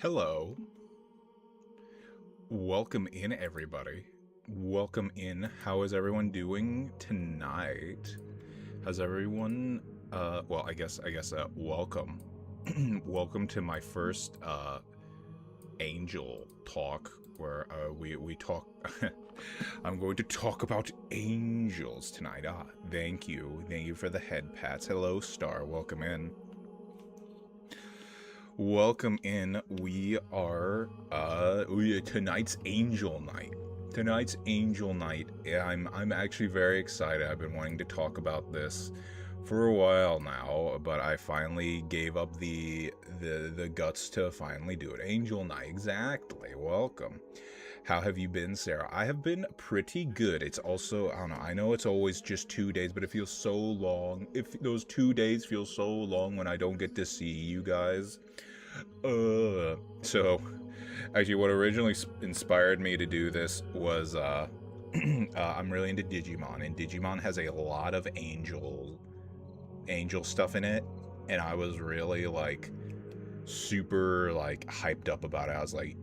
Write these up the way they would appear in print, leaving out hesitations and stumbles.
Hello. Welcome in, everybody. Welcome in. How is everyone doing tonight? Has everyone, well, welcome. Welcome to my first, angel talk, where, we talk, I'm going to talk about angels tonight. Thank you. Thank you for the head pats. Hello, Star. Welcome in. Welcome in. We are tonight's Angel Night. Tonight's Angel Night. I'm actually very excited. I've been wanting to talk about this for a while now, but I finally gave up the guts to finally do it. Angel Night, exactly. Welcome. How have you been, Sarah? I have been pretty good. It's also, I don't know, I know it's always just 2 days, but it feels so long. If those 2 days feel so long when I don't get to see you guys. So, actually, what originally inspired me to do this was, I'm really into Digimon, and Digimon has a lot of angel stuff in it. and I was really like super like hyped up about it. I was like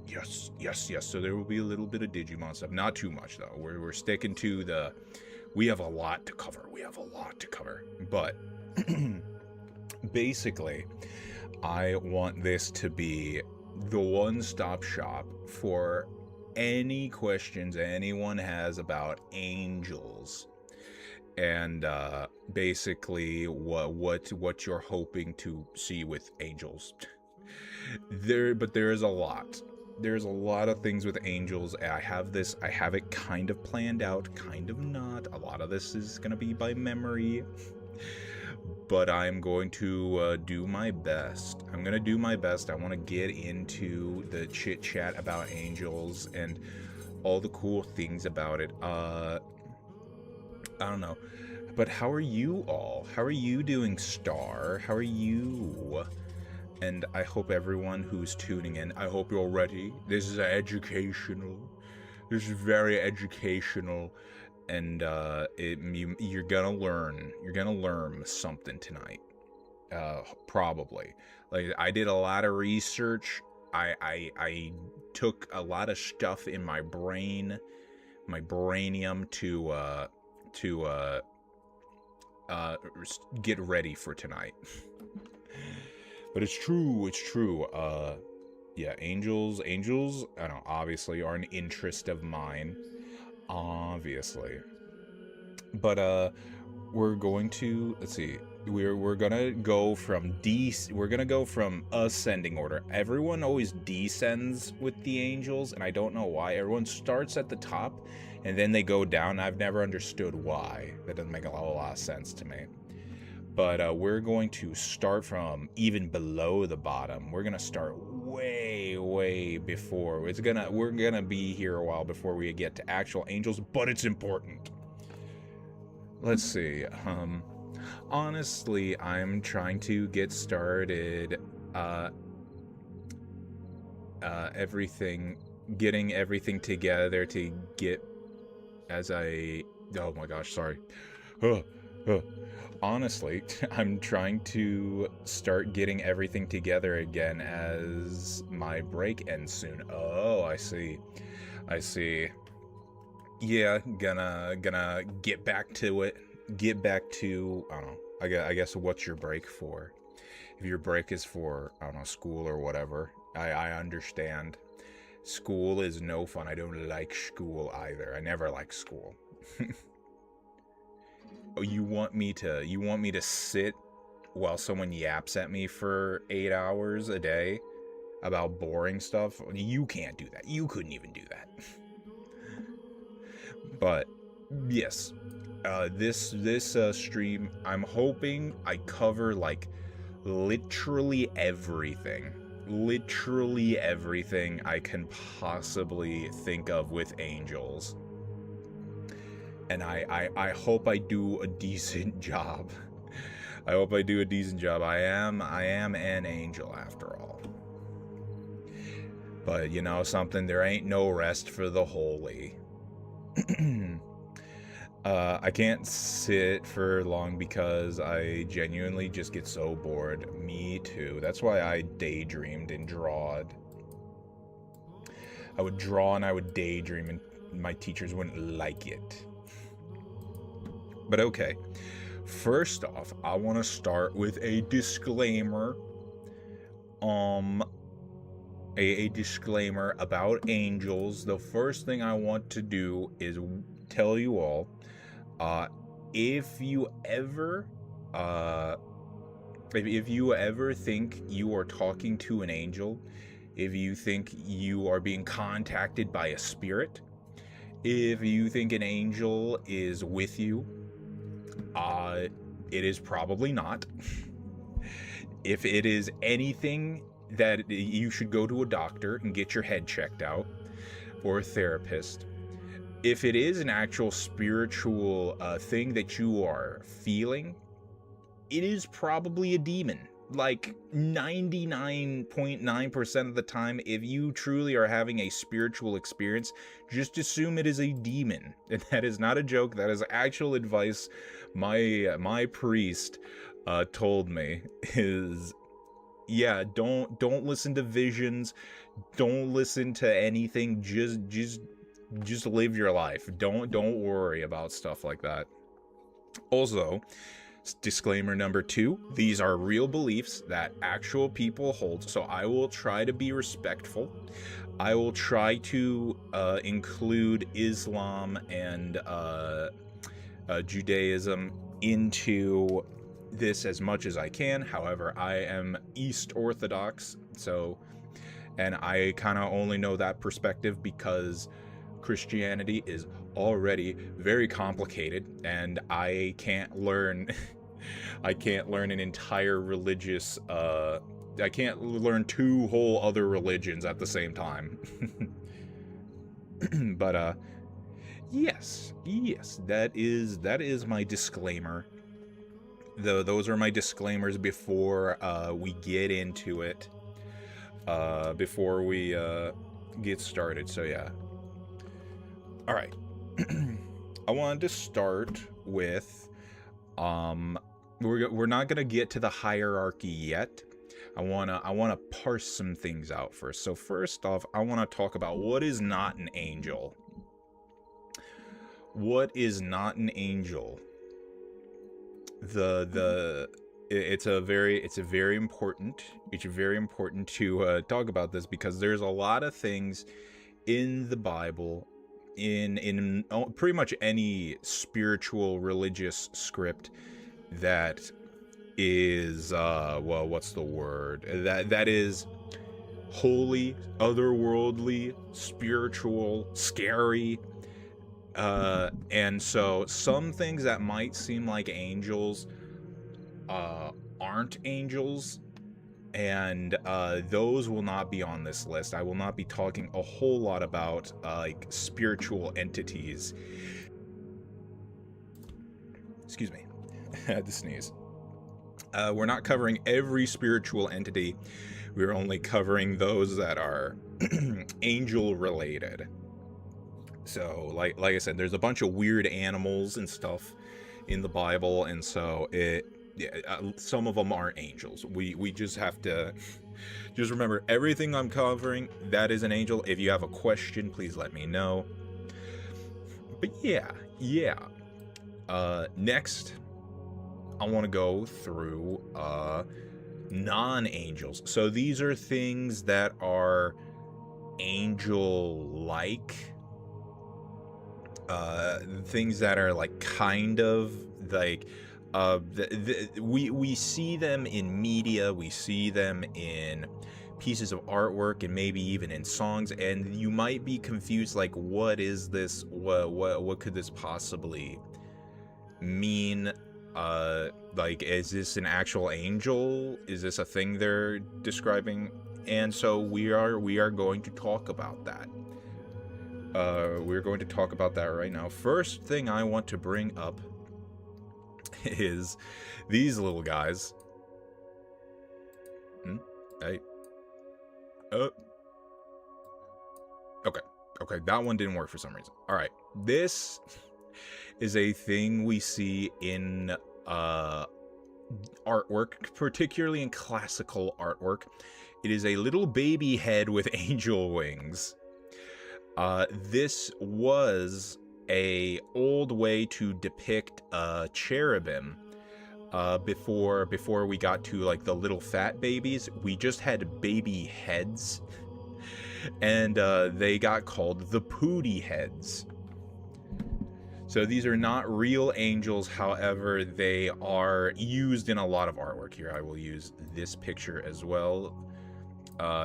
yes, yes, yes. So there will be a little bit of Digimon stuff, not too much though. We're sticking to the. We have a lot to cover. But basically, I want this to be the one-stop shop for any questions anyone has about angels, and basically what you're hoping to see with angels. But there is a lot. There's a lot of things with angels. I have it kind of planned out, kind of not. A lot of this is gonna be by memory, but I'm going to do my best. I'm gonna do my best. I want to get into the chit chat about angels and all the cool things about it. I don't know. But how are you all? How are you doing, Star? How are you? And I hope everyone who's tuning in, I hope you're ready. This is educational. This is very educational. And you're gonna learn. You're gonna learn something tonight. Probably. Like, I did a lot of research. I took a lot of stuff in my brain, my brainium to get ready for tonight. But it's true. Yeah, angels, I don't know, obviously are an interest of mine. Obviously. But we're going to, let's see, we're gonna go from ascending order. Everyone always descends with the angels, and I don't know why. Everyone starts at the top and then they go down. I've never understood why. That doesn't make a lot of sense to me. But we're going to start from even below the bottom. We're gonna start way before. We're gonna be here a while before we get to actual angels, but it's important. Let's see. Honestly, I'm trying to get started. Getting everything together to get oh my gosh, sorry. Honestly, I'm trying to start getting everything together again as my break ends soon. Oh, I see. Yeah, gonna get back to it. Get back to, I don't know. I guess what's your break for? If your break is for, I don't know, school or whatever, I understand. School is no fun. I don't like school either. I never like school. You want me to sit while someone yaps at me for 8 hours a day about boring stuff? You can't do that. You couldn't even do that. But yes, this stream, I'm hoping I cover like literally everything I can possibly think of with angels. And I hope I do a decent job. I am an angel after all. But you know something, there ain't no rest for the holy. I can't sit for long because I genuinely just get so bored. Me too. That's why I daydreamed and drawed. I would draw and I would daydream, and my teachers wouldn't like it. But okay, first off, I want to start with a disclaimer. A disclaimer about angels. The first thing I want to do is tell you all, if you ever think you are talking to an angel, if you think you are being contacted by a spirit, if you think an angel is with you, it is probably not. If it is anything, that you should go to a doctor and get your head checked out, or a therapist. If it is an actual spiritual thing that you are feeling, it is probably a demon. Like 99.9% of the time, if you truly are having a spiritual experience, just assume it is a demon. And that is not a joke. That is actual advice my priest told me is, yeah, don't listen to visions, don't listen to anything, just live your life. Don't worry about stuff like that. Also, disclaimer number 2, these are real beliefs that actual people hold, so I will try to be respectful. I will try to include Islam and Judaism into this as much as I can. However, I am East Orthodox, so, and I kind of only know that perspective because Christianity is already very complicated, and I can't learn I can't learn an entire religious I can't learn 2 whole other religions at the same time. But yes, that is my disclaimer. Those are my disclaimers before we get into it. Before we get started. So yeah. All right. I wanted to start with we're not gonna get to the hierarchy yet. I wanna parse some things out first. So first off, I wanna talk about what is not an angel. What is not an angel? It's very important to talk about this, because there's a lot of things in the Bible, in pretty much any spiritual religious script, that is well, what's the word, that is holy, otherworldly, spiritual, scary, and so some things that might seem like angels aren't angels, and those will not be on this list. I will not be talking a whole lot about like spiritual entities. Excuse me. I had to sneeze. We're not covering every spiritual entity. We're only covering those that are angel related. So like I said, there's a bunch of weird animals and stuff in the Bible, and so some of them aren't angels. We just have to just remember, everything I'm covering, that is an angel. If you have a question, please let me know. But yeah. Next, I want to go through non-angels. So these are things that are angel-like, things that are like kind of like we see them in media, we see them in pieces of artwork, and maybe even in songs, and you might be confused, like, what is this? What could this possibly mean? Like, is this an actual angel? Is this a thing they're describing? And so we are going to talk about that. We're going to talk about that right now. First thing I want to bring up is these little guys. Hey. Okay, that one didn't work for some reason. All right, this is a thing we see in artwork, particularly in classical artwork. It is a little baby head with angel wings. This was a old way to depict cherubim. Before we got to like the little fat babies, we just had baby heads, and they got called the Pooty heads. So these are not real angels, however, they are used in a lot of artwork. Here, I will use this picture as well.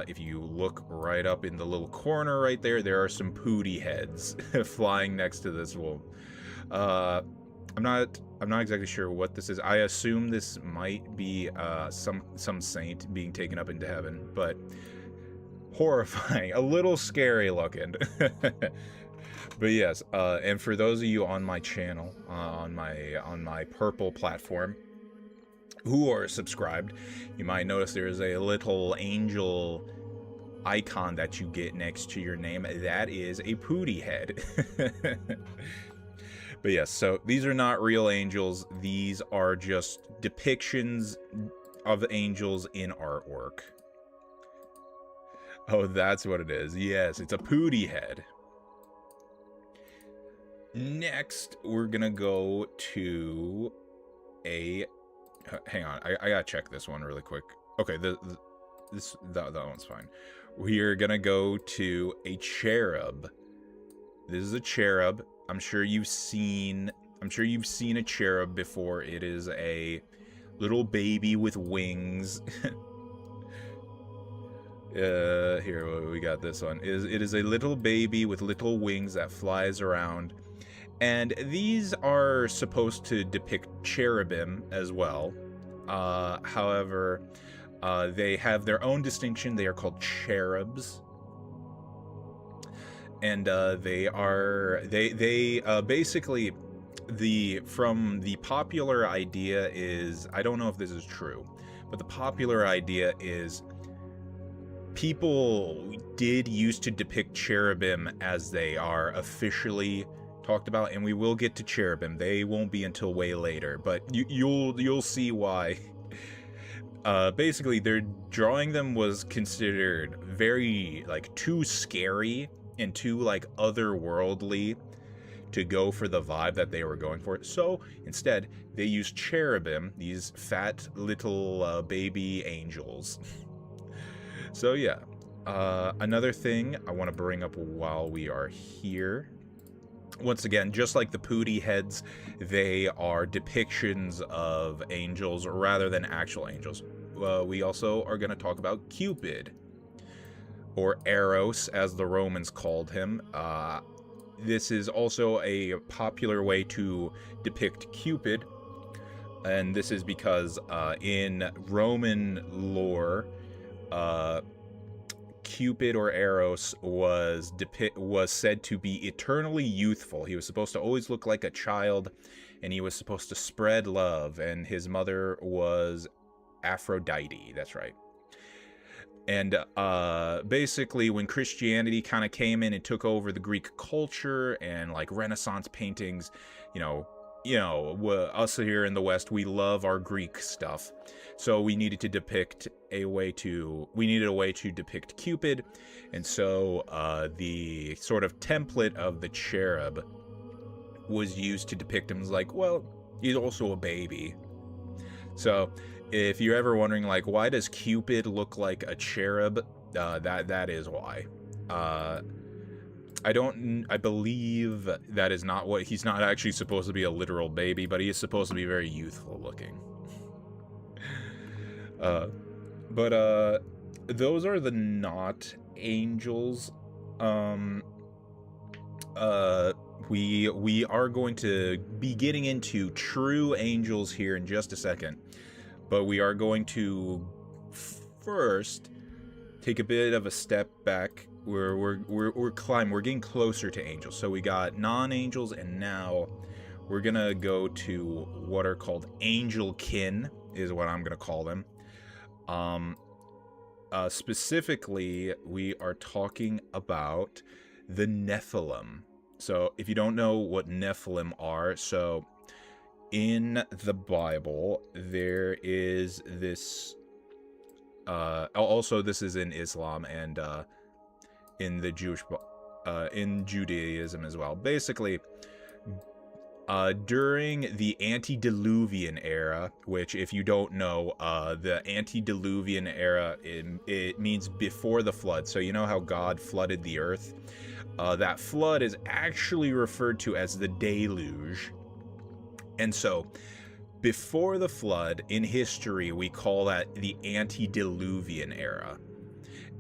If you look right up in the little corner right there, there are some Pooty heads flying next to this wolf. I'm not exactly sure what this is. I assume this might be some saint being taken up into heaven, but horrifying, a little scary looking. But yes, and for those of you on my channel, on my purple platform, who are subscribed, you might notice there's a little angel icon that you get next to your name. That is a Pooty head. But yes, so these are not real angels. These are just depictions of angels in artwork. Oh, that's what it is. Yes, it's a pooty head. Next, we're gonna go to a... Hang on, I gotta check this one really quick. Okay, that one's fine. We're gonna go to a cherub. This is a cherub. I'm sure you've seen a cherub before. It is a little baby with wings. Here we got this one. It is a little baby with little wings that flies around. And these are supposed to depict cherubim as well. However, they have their own distinction. They are called cherubs. And they basically, from the popular idea is, I don't know if this is true, but the popular idea is people did used to depict cherubim as they are officially talked about, and we will get to cherubim. They won't be until way later, but you'll see why. Basically, their drawing them was considered very too scary and too otherworldly to go for the vibe that they were going for. So instead, they used cherubim, these fat little baby angels. So yeah, another thing I want to bring up while we are here. Once again, just like the pooty heads, they are depictions of angels rather than actual angels. We also are going to talk about Cupid, or Eros, as the Romans called him. This is also a popular way to depict Cupid, and this is because in Roman lore, Cupid or Eros was said to be eternally youthful. He was supposed to always look like a child, and he was supposed to spread love, and his mother was Aphrodite. That's right. And basically, when Christianity kind of came in and took over the Greek culture and Renaissance paintings, us here in the West, we love our Greek stuff. So we needed a way to depict Cupid, and so the sort of template of the cherub was used to depict him as he's also a baby. So if you're ever wondering why does Cupid look like a cherub, that is why. I believe that is not what he's not actually supposed to be, a literal baby, but he is supposed to be very youthful looking. But those are the not angels. We are going to be getting into true angels here in just a second, but we are going to first take a bit of a step back. We're getting closer to angels. So we got non-angels, and now we're gonna go to what are called angel kin, is what I'm gonna call them. Specifically, we are talking about the Nephilim. So if you don't know what Nephilim are, so in the Bible, there is this, also this is in Islam and in the in Judaism as well. Basically, during the antediluvian era, which if you don't know, the antediluvian era, it means before the flood. So you know how God flooded the earth? That flood is actually referred to as the deluge. And so before the flood in history, we call that the antediluvian era.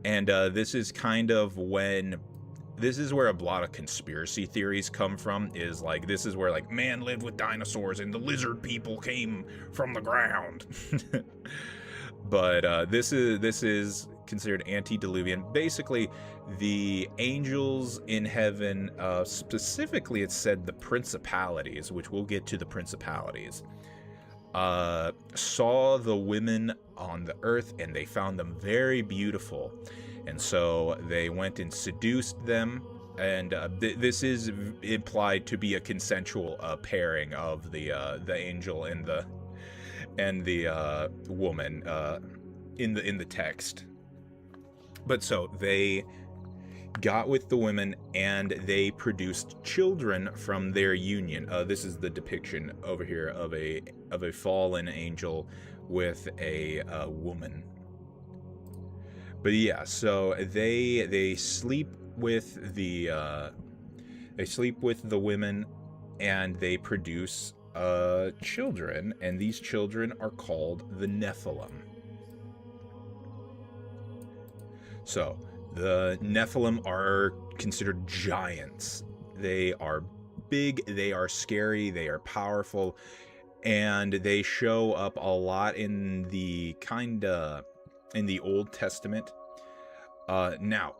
And this is kind of when, this is where a lot of conspiracy theories come from, is this is where man lived with dinosaurs and the lizard people came from the ground. But this is considered antediluvian. Basically, the angels in heaven, specifically it said the principalities, which we'll get to the principalities, saw the women on the earth and they found them very beautiful, and so they went and seduced them, and this is implied to be a consensual pairing of the angel and the woman in the text. But so they got with the women and they produced children from their union. This is the depiction over here of a fallen angel with a woman. But yeah, so they sleep with the women, and they produce children, and these children are called the Nephilim. So the Nephilim are considered giants. They are big, they are scary, they are powerful, and they show up a lot in the Old Testament. Now,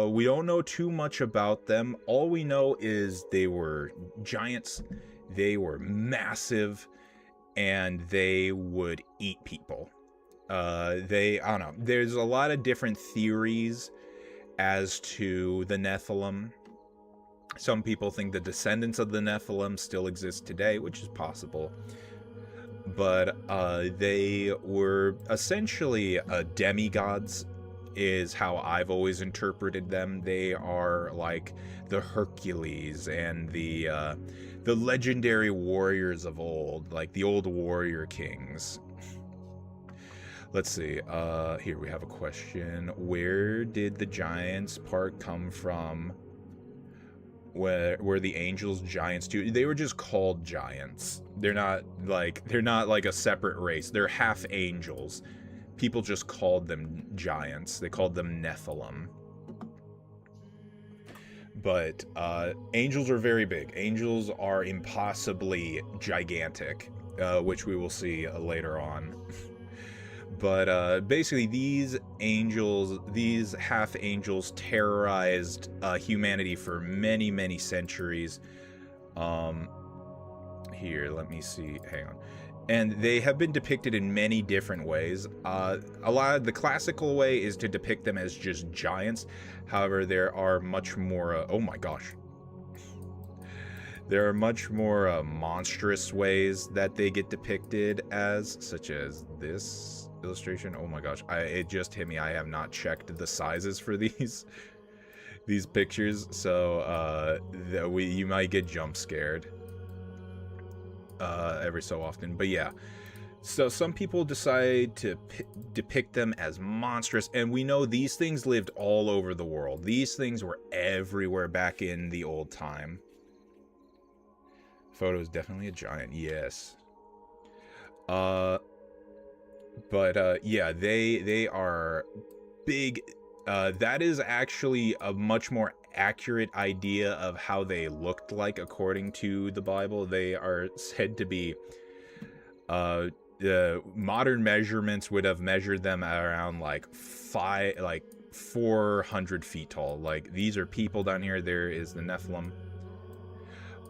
we don't know too much about them. All we know is they were giants, they were massive, and they would eat people. I don't know. There's a lot of different theories as to the Nephilim. Some people think the descendants of the Nephilim still exist today, which is possible. But they were essentially demigods, is how I've always interpreted them. They are like the Hercules and the legendary warriors of old, like the old warrior kings. Let's see. Here we have a question. Where did the giants part come from? Where the angels giants too? They were just called giants. They're not like a separate race. They're half angels. People just called them giants. They called them Nephilim. But angels are very big. Angels are impossibly gigantic, which we will see later on. But basically, these half angels terrorized humanity for many, many centuries. Here, let me see. Hang on. And they have been depicted in many different ways. A lot of the classical way is to depict them as just giants. However, there are much more. Oh my gosh. There are much more monstrous ways that they get depicted as, such as this illustration. Oh my gosh, it just hit me. I have not checked the sizes for these pictures, so you might get jump scared every so often. But yeah, so some people decide to depict them as monstrous, and we know these things lived all over the world. These things were everywhere back in the old time. Photo is definitely a giant, yes. But yeah, they are big. That is actually a much more accurate idea of how they looked like according to the Bible. They are said to be, the modern measurements would have measured them around like 400 feet tall. Like, these are people down here. There is the Nephilim.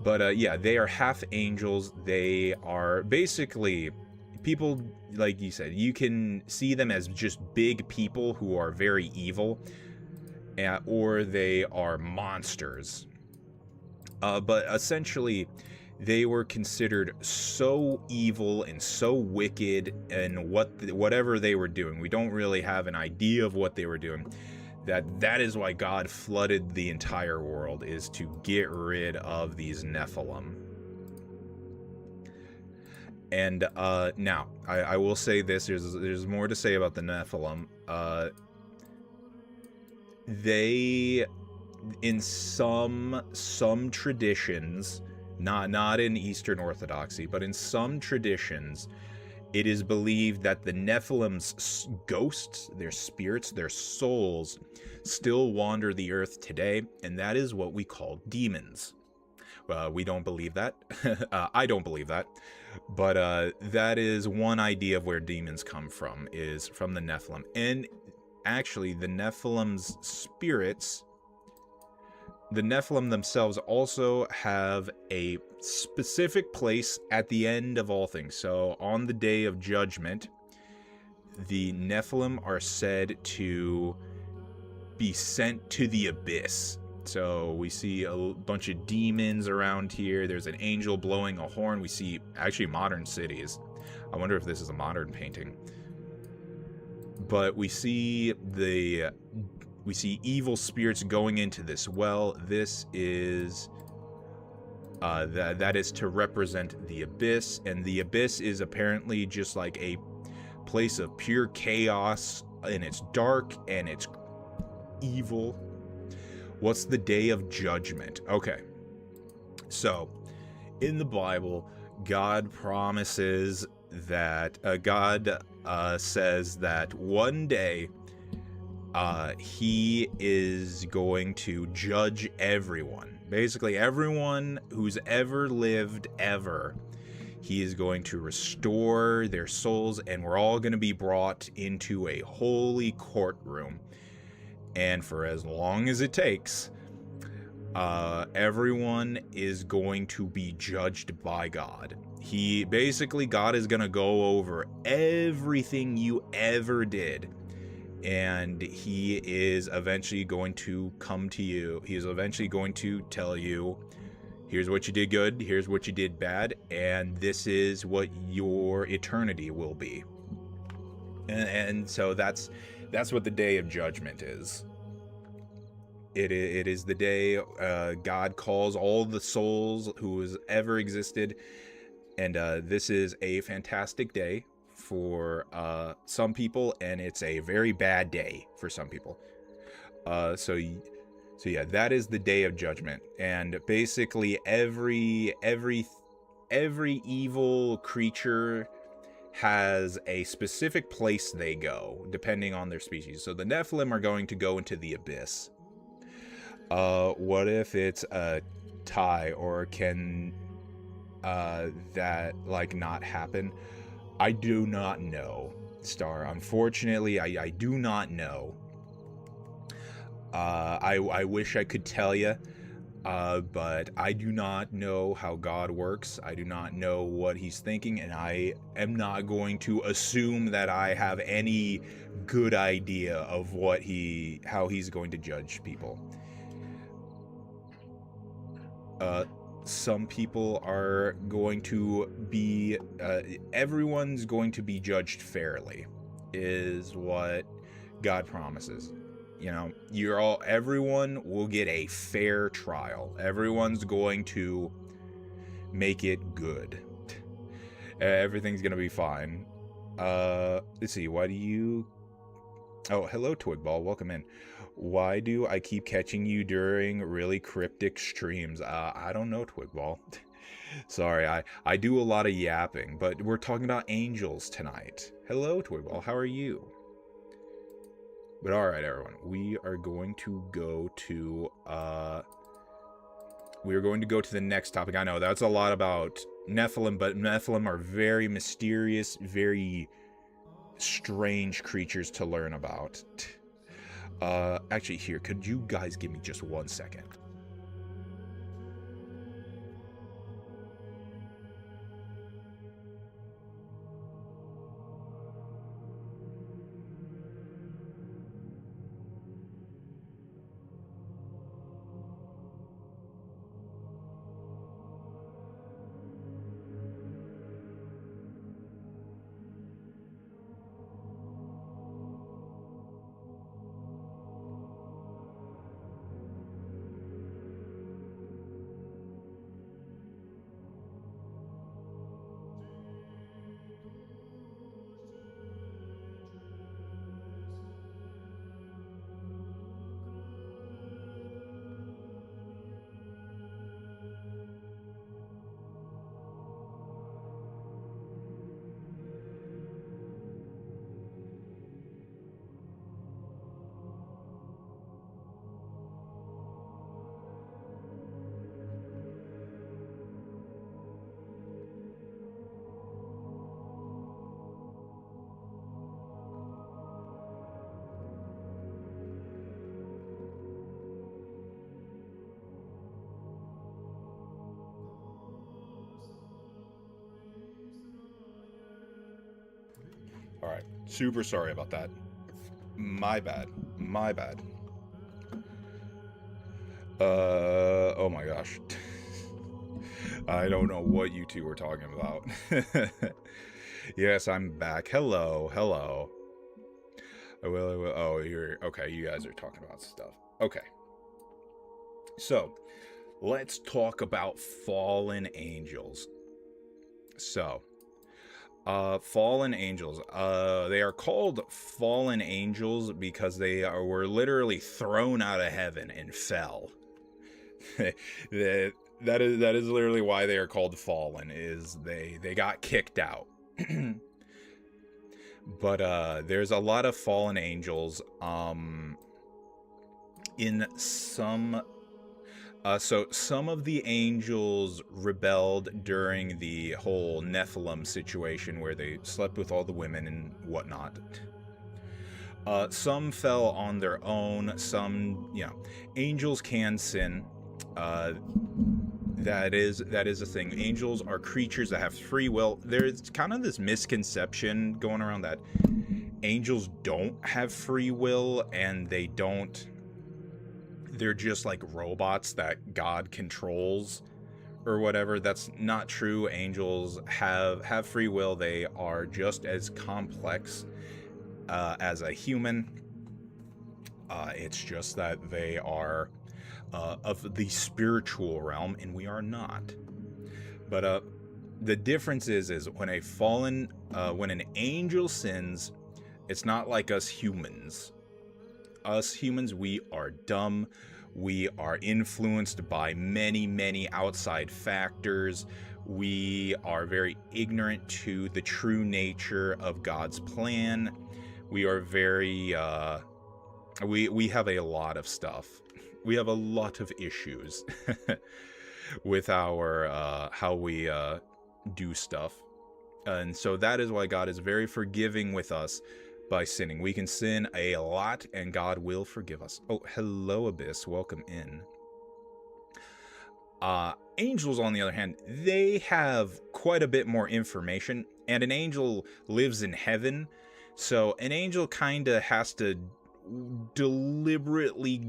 But yeah, they are half angels. They are basically people, like you said, you can see them as just big people who are very evil, or they are monsters. But essentially, they were considered so evil and so wicked in whatever they were doing. We don't really have an idea of what they were doing. That is why God flooded the entire world, is to get rid of these Nephilim. And now, I will say this, there's more to say about the Nephilim. They, in some traditions, not in Eastern Orthodoxy, but in some traditions, it is believed that the Nephilim's ghosts, their spirits, their souls, still wander the earth today, and that is what we call demons. We don't believe that. I don't believe that. But that is one idea of where demons come from, is from the Nephilim. And actually, the Nephilim's spirits, the Nephilim themselves also have a specific place at the end of all things. So on the Day of Judgment, the Nephilim are said to be sent to the abyss. So we see a bunch of demons around here. There's an angel blowing a horn. We see actually modern cities. I wonder if this is a modern painting. But we see evil spirits going into this well. This is that is to represent the abyss, and the abyss is apparently just like a place of pure chaos, and it's dark and it's evil. What's the day of judgment? Okay, so in the Bible, God promises that God says that one day he is going to judge everyone. Basically, everyone who's ever lived ever. He is going to restore their souls, and we're all going to be brought into a holy courtroom. And for as long as it takes, everyone is going to be judged by God. God is going to go over everything you ever did. And he is eventually going to come to you. He is eventually going to tell you, here's what you did good, here's what you did bad, and this is what your eternity will be. And so that's what the day of judgment is. It is the day God calls all the souls who has ever existed, and this is a fantastic day for some people, and it's a very bad day for some people. So yeah, that is the day of judgment, and basically every evil creature has a specific place they go depending on their species. So the Nephilim are going to go into the abyss. What if it's a tie, or can that like not happen? I do not know, Star. Unfortunately, I do not know. I wish I could tell you, but I do not know how God works. I do not know what he's thinking, and I am not going to assume that I have any good idea of how he's going to judge people. Some people are going to be, everyone's going to be judged fairly, is what God promises. You know, everyone will get a fair trial. Everyone's going to make it good. Everything's gonna be fine. Let's see, oh, hello, Twigball, welcome in. Why do I keep catching you during really cryptic streams? I don't know, Twigball. Sorry, I do a lot of yapping, but we're talking about angels tonight. Hello, Twigball, how are you? But alright, everyone, we are going to go to the next topic. I know that's a lot about Nephilim, but Nephilim are very mysterious, very strange creatures to learn about. Actually, here, could you guys give me just 1 second? Alright, super sorry about that. My bad. Oh my gosh. I don't know what you two were talking about. Yes, I'm back. Hello, hello. Oh, you're okay. You guys are talking about stuff. Okay, so let's talk about fallen angels. So, fallen angels. They are called fallen angels because were literally thrown out of heaven and fell. that that is literally why they are called fallen. Is they got kicked out. But there's a lot of fallen angels. In some So some of the angels rebelled during the whole Nephilim situation where they slept with all the women and whatnot. Some fell on their own. Some, angels can sin. Uh, that is a thing. Angels are creatures that have free will. There's kind of this misconception going around that angels don't have free will and they're just like robots that God controls or whatever. That's not true. Angels have free will. They are just as complex as a human. It's just that they are of the spiritual realm and we are not. But the difference is when when an angel sins, it's not like us humans. Us humans, we are dumb. We are influenced by many, many outside factors. We are very ignorant to the true nature of God's plan. We are very, we have a lot of stuff. We have a lot of issues with our, how we do stuff. And so that is why God is very forgiving with us by sinning. We can sin a lot and God will forgive us. Oh, hello, Abyss. Welcome in. Angels, on the other hand, they have quite a bit more information, and an angel lives in heaven, so an angel kind of has to deliberately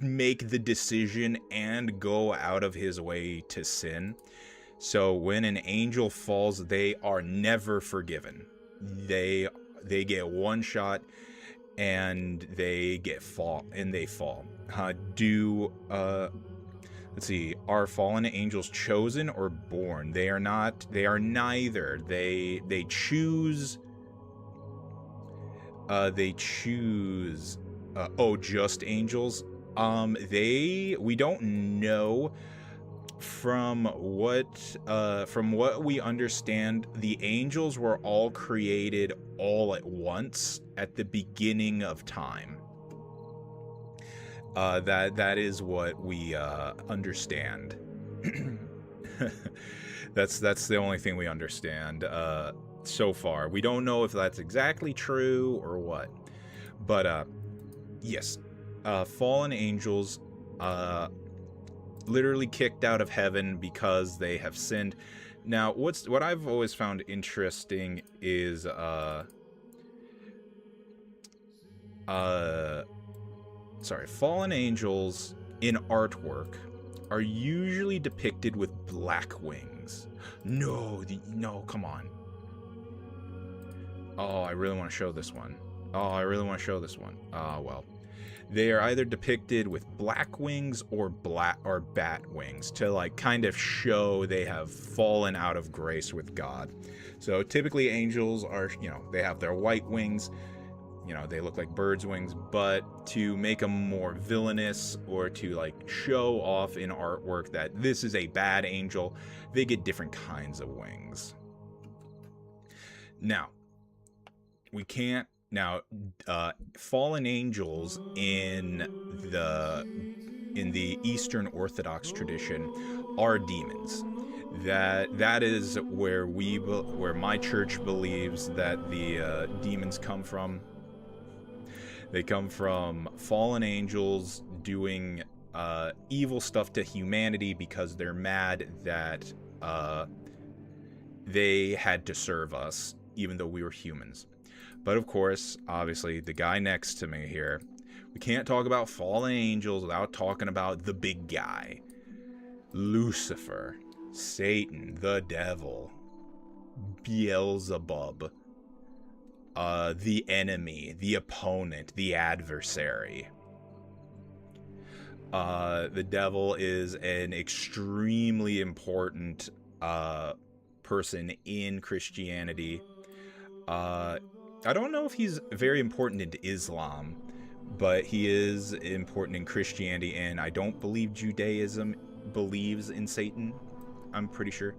make the decision and go out of his way to sin. So when an angel falls, they are never forgiven. They get one shot and they fall. Let's see, are fallen angels chosen or born? They are not. They are neither. They choose. Just angels. We don't know. From what we understand, the angels were all created all at once at the beginning of time. That is what we understand. That's the only thing we understand so far. We don't know if that's exactly true or what. But yes, fallen angels literally kicked out of heaven because they have sinned. Now, what I've always found interesting is fallen angels in artwork are usually depicted with black wings. No, come on. Oh, I really want to show this one. Well. They are either depicted with black wings or bat wings to like kind of show they have fallen out of grace with God. So typically angels are, they have their white wings, they look like birds' wings, but to make them more villainous or to like show off in artwork that this is a bad angel, they get different kinds of wings. Now, fallen angels in the Eastern Orthodox tradition are demons. That is where my church believes that the demons come from. They come from fallen angels doing evil stuff to humanity because they're mad that they had to serve us even though we were humans. But of course, obviously, the guy next to me here, We can't talk about fallen angels without talking about the big guy. Lucifer, Satan, the devil, Beelzebub, the enemy, the opponent, the adversary. The devil is an extremely important person in Christianity. I don't know if he's very important in Islam, but he is important in Christianity, and I don't believe Judaism believes in Satan. I'm pretty sure.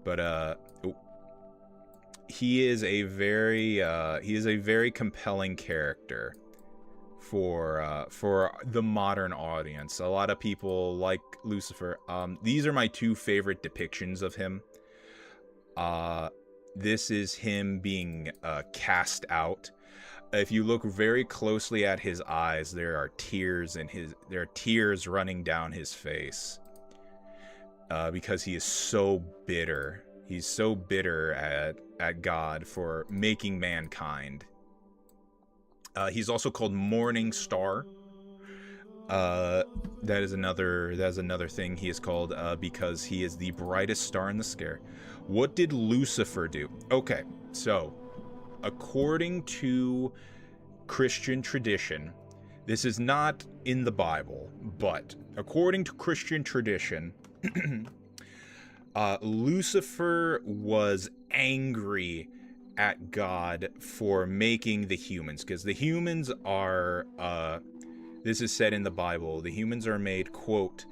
But he is a very compelling character for the modern audience. A lot of people like Lucifer. These are my two favorite depictions of him. This is him being cast out. If you look very closely at his eyes, there are tears running down his face, because he is so bitter. He's so bitter at God for making mankind. He's also called Morning Star. That is another thing he is called, because he is the brightest star in the sky. What did Lucifer do? Okay, so according to Christian tradition, this is not in the Bible, but according to Christian tradition, Lucifer was angry at God for making the humans, because the humans are, this is said in the Bible, the humans are made, quote,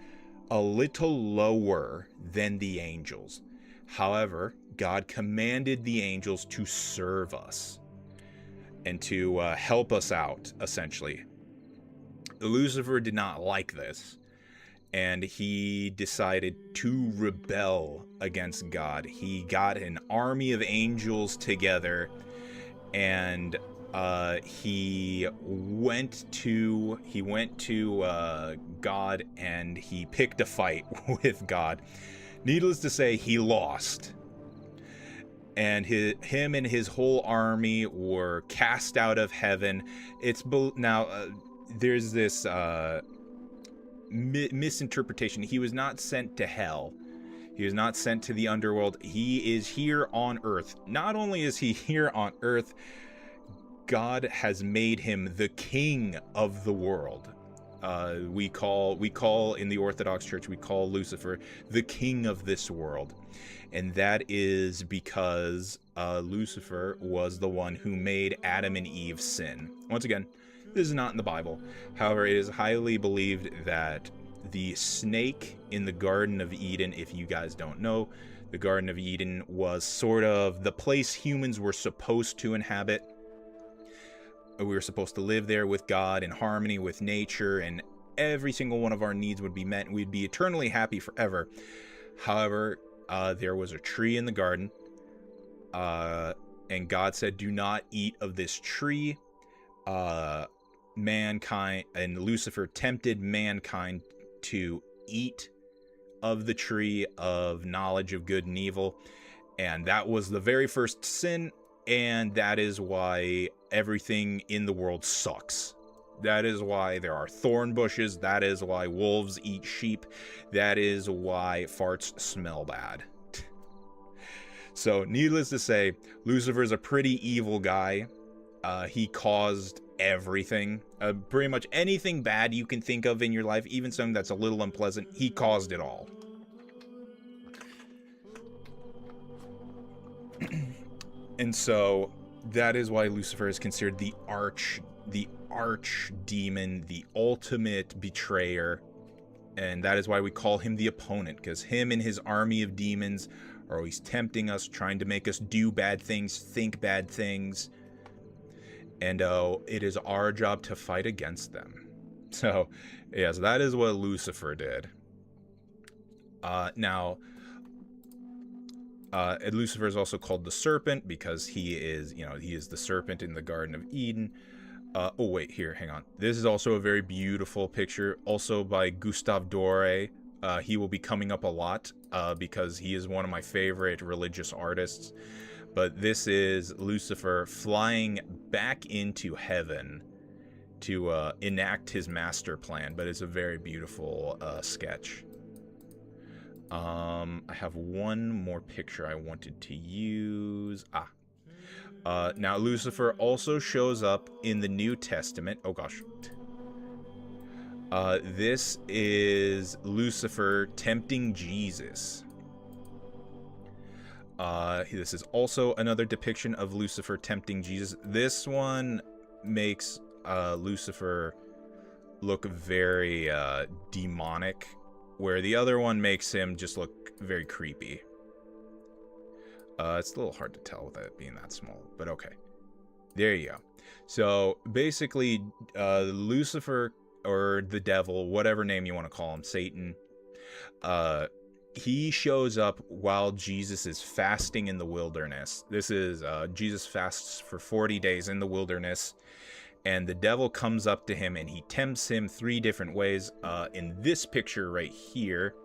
a little lower than the angels. However, God commanded the angels to serve us and to help us out, essentially. Lucifer did not like this, and he decided to rebel against God. He got an army of angels together, and he went to God, and he picked a fight with God. Needless to say, he lost. And him and his whole army were cast out of heaven. There's this misinterpretation. He was not sent to hell. He was not sent to the underworld. He is here on earth. Not only is he here on earth, God has made him the king of the world. We call in the Orthodox Church, we call Lucifer the king of this world. And that is because Lucifer was the one who made Adam and Eve sin. Once again, this is not in the Bible. However, it is highly believed that the snake in the Garden of Eden, if you guys don't know, the Garden of Eden was sort of the place humans were supposed to inhabit. We were supposed to live there with God in harmony with nature, and every single one of our needs would be met, and we'd be eternally happy forever. However, there was a tree in the garden, and God said, do not eat of this tree. Mankind and Lucifer tempted mankind to eat of the tree of knowledge of good and evil, and that was the very first sin, and that is why everything in the world sucks. That is why there are thorn bushes. That is why wolves eat sheep. That is why farts smell bad. So, needless to say, Lucifer's a pretty evil guy. He caused everything. Pretty much anything bad you can think of in your life, even something that's a little unpleasant, he caused it all. And so, that is why Lucifer is considered the arch demon, the ultimate betrayer, and that is why we call him the opponent, because him and his army of demons are always tempting us, trying to make us do bad things, think bad things, and it is our job to fight against them. So, yes, that is what Lucifer did. Lucifer is also called the serpent because he is the serpent in the Garden of Eden. Hang on. This is also a very beautiful picture, also by Gustave Doré. He will be coming up a lot because he is one of my favorite religious artists. But this is Lucifer flying back into heaven enact his master plan, but it's a very beautiful sketch. I have one more picture I wanted to use. Now Lucifer also shows up in the New Testament. Oh gosh. This is Lucifer tempting Jesus. This is also another depiction of Lucifer tempting Jesus. This one makes Lucifer look very demonic, where the other one makes him just look very creepy. It's a little hard to tell with it being that small, but okay. There you go. So basically, Lucifer, or the devil, whatever name you want to call him, Satan, he shows up while Jesus is fasting in the wilderness. This is, Jesus fasts for 40 days in the wilderness, and the devil comes up to him and he tempts him 3 different ways. In this picture right here,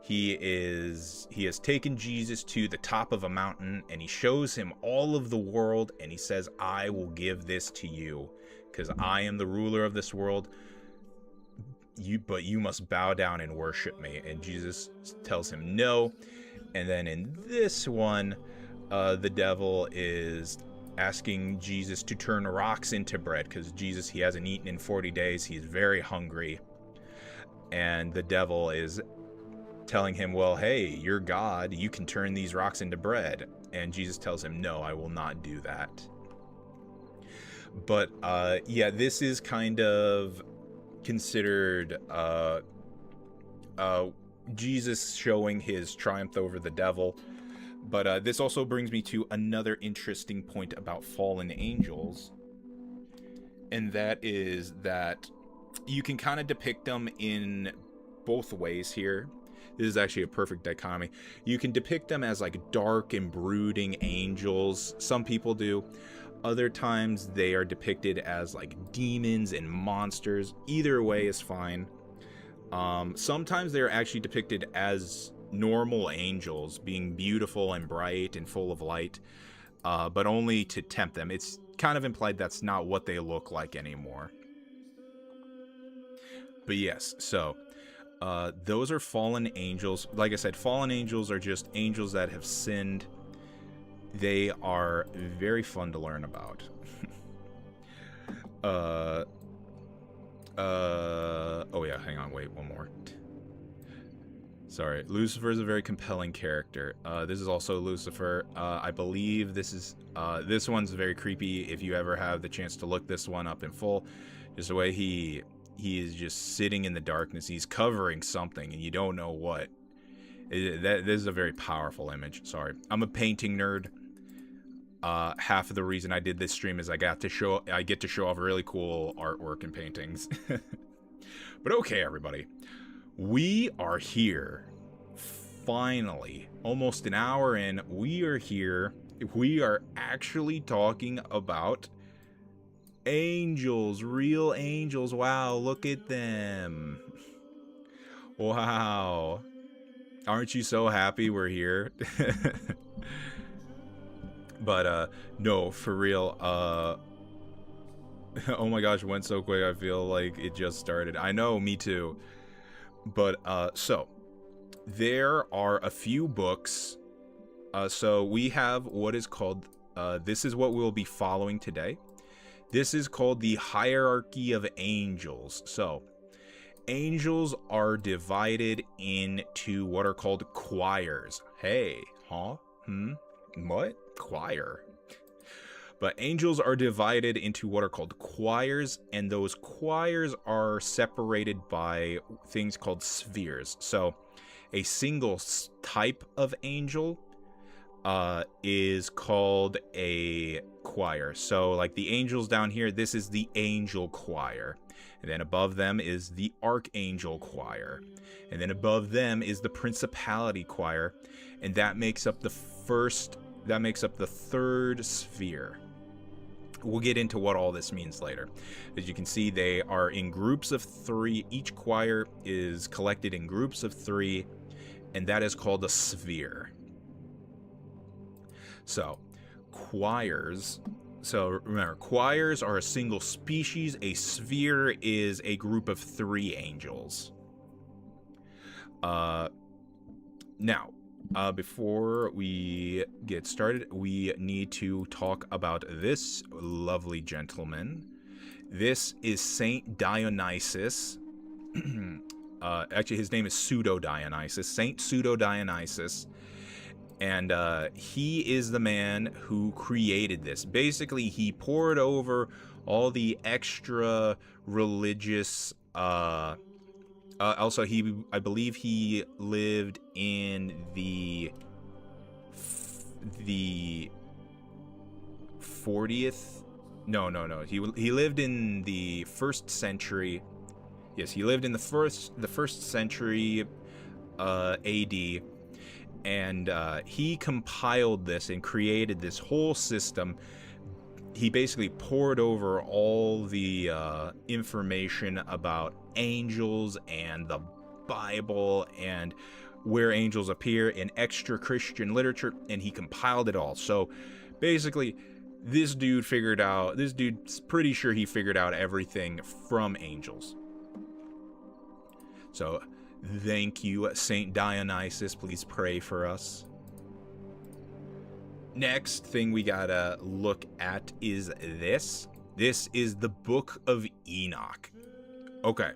he has taken Jesus to the top of a mountain, and he shows him all of the world, and he says, I will give this to you, because I am the ruler of this world. But you must bow down and worship me. And Jesus tells him no. And then in this one, the devil is asking Jesus to turn rocks into bread, because Jesus, he hasn't eaten in 40 days. He's very hungry. And the devil is telling him, well, hey, you're God. You can turn these rocks into bread. And Jesus tells him, no, I will not do that. But yeah, this is kind of considered Jesus showing his triumph over the devil. But this also brings me to another interesting point about fallen angels, and that is that you can kind of depict them in both ways here. This is actually a perfect dichotomy. You can depict them as like dark and brooding angels. Some people do. Other times they are depicted as like demons and monsters. Either way is fine. Sometimes they're actually depicted as normal angels, being beautiful and bright and full of light, but only to tempt them. It's kind of implied that's not what they look like anymore. But yes, so those are fallen angels. Like I said, fallen angels are just angels that have sinned. They are very fun to learn about. Oh yeah, hang on, wait, one more. Sorry, Lucifer is a very compelling character. This is also Lucifer. I believe this one's very creepy. If you ever have the chance to look this one up in full, just the way he is just sitting in the darkness. He's covering something, and you don't know what. This is a very powerful image. Sorry, I'm a painting nerd. Half of the reason I did this stream is I get to show off really cool artwork and paintings. But okay, everybody, we are here. Finally, almost an hour in, we are here. We are actually talking about angels, real angels. Wow, look at them. Wow. Aren't you so happy we're here? But no, for real, oh my gosh, it went so quick. I feel like it just started. I know, me too. But so there are a few books. So we have what is called, this is what we'll be following today. This is called the Hierarchy of Angels. So angels are divided into what are called choirs. Hey, huh? What? Choir. But angels are divided into what are called choirs, and those choirs are separated by things called spheres. So a single type of angel is called a choir. So like the angels down here, this is the angel choir. And then above them is the archangel choir. And then above them is the principality choir. And that makes up the third sphere. We'll get into what all this means later. As you can see, they are in groups of 3. Each choir is collected in groups of 3, and that is called a sphere. So, choirs. So remember, choirs are a single species. A sphere is a group of 3 angels. Now, before we get started, we need to talk about this lovely gentleman. This is Saint Dionysius. Actually, his name is Pseudo-Dionysius. Saint Pseudo-Dionysius. And he is the man who created this. Basically, he poured over all the extra religious. Also, I believe he lived in the 40th. No. He lived in the 1st century. Yes, he lived in the first century AD. And he compiled this and created this whole system. He basically poured over all the information about angels and the Bible and where angels appear in extra Christian literature, and he compiled it all. So basically, this dude's pretty sure he figured out everything from angels. So thank you, Saint Dionysius. Please pray for us. Next thing we gotta look at is this. This is the Book of Enoch. Okay.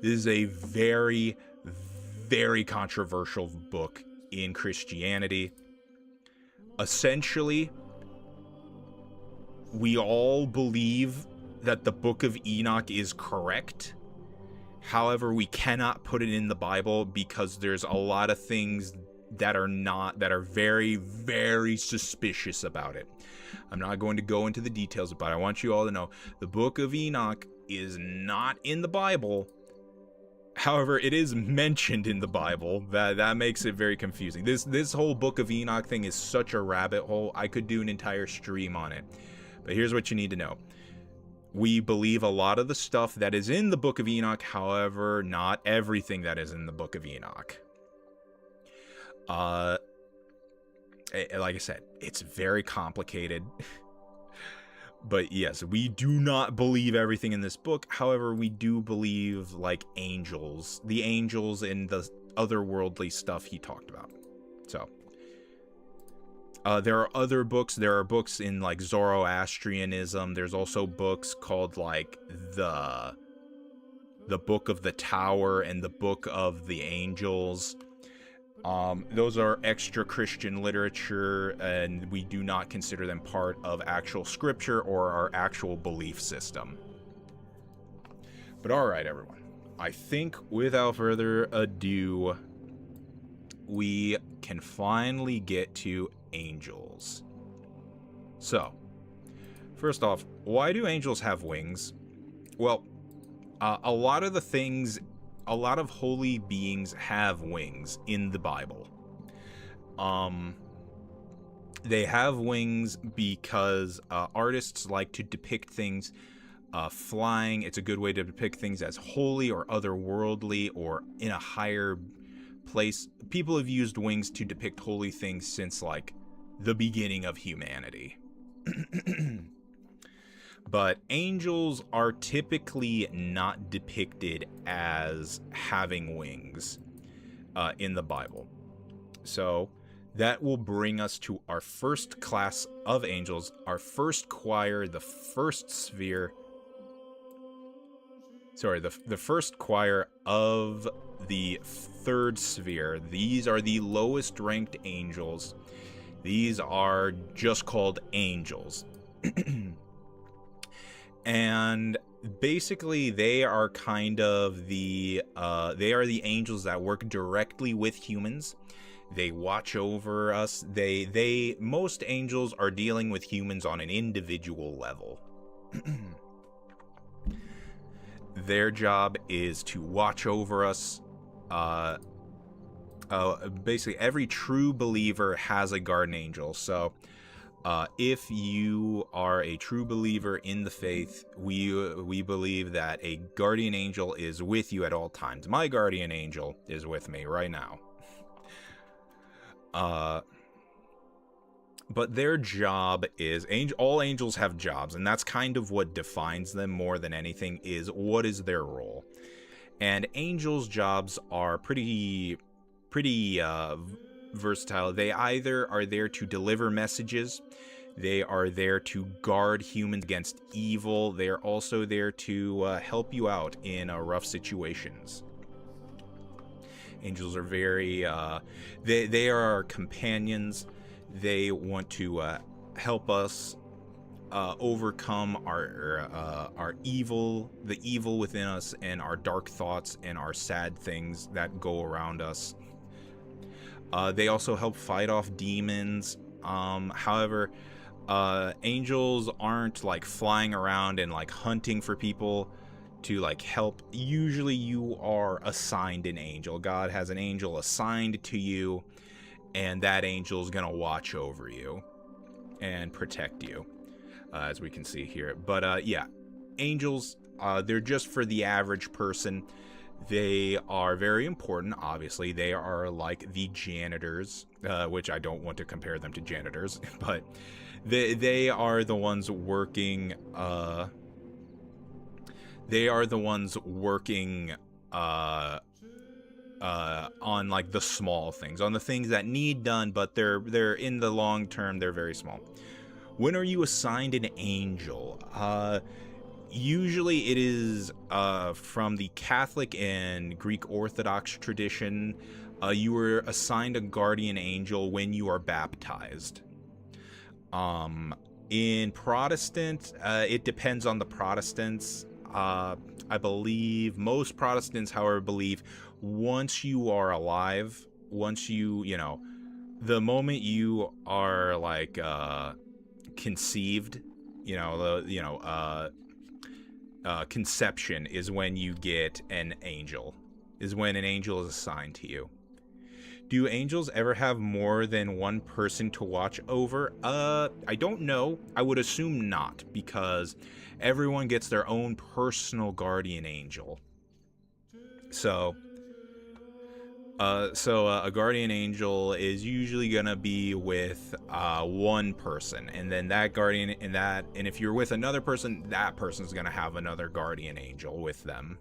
This is a very, very controversial book in Christianity. Essentially, we all believe that the Book of Enoch is correct. However, we cannot put it in the Bible because there's a lot of things that are very, very suspicious about it. I'm not going to go into the details, but I want you all to know the Book of Enoch is not in the Bible. However, it is mentioned in the Bible. That makes it very confusing. This whole Book of Enoch thing is such a rabbit hole. I could do an entire stream on it. But here's what you need to know. We believe a lot of the stuff that is in the Book of Enoch, however, not everything that is in the Book of Enoch. Like I said, it's very complicated. But yes, we do not believe everything in this book. However, we do believe, like, angels. The angels and the otherworldly stuff he talked about. So there are other books. There are books in, like, Zoroastrianism. There's also books called, like, the Book of the Tower and the Book of the Angels. Those are extra Christian literature, and we do not consider them part of actual scripture or our actual belief system. But alright, everyone. I think without further ado, we can finally get to angels. So, first off, why do angels have wings? Well, a lot of holy beings have wings in the Bible. They have wings because artists like to depict things flying. It's a good way to depict things as holy or otherworldly or in a higher place. People have used wings to depict holy things since, like, the beginning of humanity. But angels are typically not depicted as having wings in the Bible. So that will bring us to our first class of angels, our first choir, the first sphere. Sorry, the first choir of the 3rd sphere. These are the lowest ranked angels. These are just called angels. And basically, they are kind of the angels that work directly with humans. They watch over us. Most angels are dealing with humans on an individual level. Their job is to watch over us. Basically, every true believer has a guardian angel. So, if you are a true believer in the faith, we believe that a guardian angel is with you at all times. My guardian angel is with me right now. But their job is, all angels have jobs, and that's kind of what defines them more than anything, is what is their role. And angels' jobs are pretty versatile. They either are there to deliver messages, they are there to guard humans against evil, they are also there to help you out in rough situations. Angels are very, they are our companions. They want to help us overcome our evil, the evil within us, and our dark thoughts and our sad things that go around us. They also help fight off demons. However, angels aren't like flying around and like hunting for people to like help. Usually you are assigned an angel. God has an angel assigned to you, and that angel is going to watch over you and protect you, as we can see here. But yeah, angels, they're just for the average person. They are very important, obviously. They are like the janitors, which I don't want to compare them to janitors, but they are the ones working, on like the small things, on the things that need done, but they're in the long term, they're very small. When are you assigned an angel? Usually it is from the Catholic and Greek Orthodox tradition. You were assigned a guardian angel when you are baptized. In Protestant, it depends on the Protestants. I believe most Protestants, however, believe once you are alive, once you know, the moment you are like conceived, conception is when you get an angel, is when an angel is assigned to you. Do angels ever have more than one person to watch over? I don't know. I would assume not, because everyone gets their own personal guardian angel. So a guardian angel is usually gonna be with one person, and then that guardian, and if you're with another person, that person's gonna have another guardian angel with them.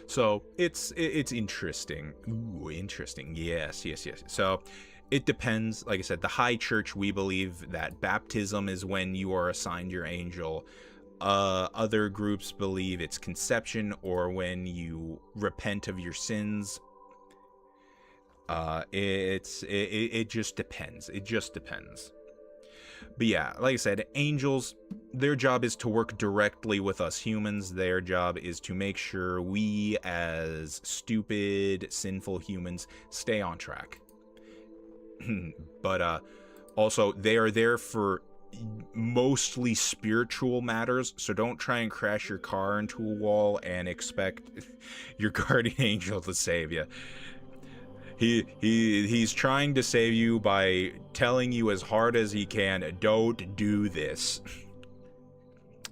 So it's interesting. Ooh, interesting. Yes. So it depends. Like I said, the High Church, we believe that baptism is when you are assigned your angel. Other groups believe it's conception, or when you repent of your sins. It just depends. It just depends. But yeah, like I said, angels, their job is to work directly with us humans. Their job is to make sure we, as stupid, sinful humans, stay on track. But also, they are there for mostly spiritual matters, so don't try and crash your car into a wall and expect your guardian angel to save you. He's trying to save you by telling you as hard as he can, don't do this.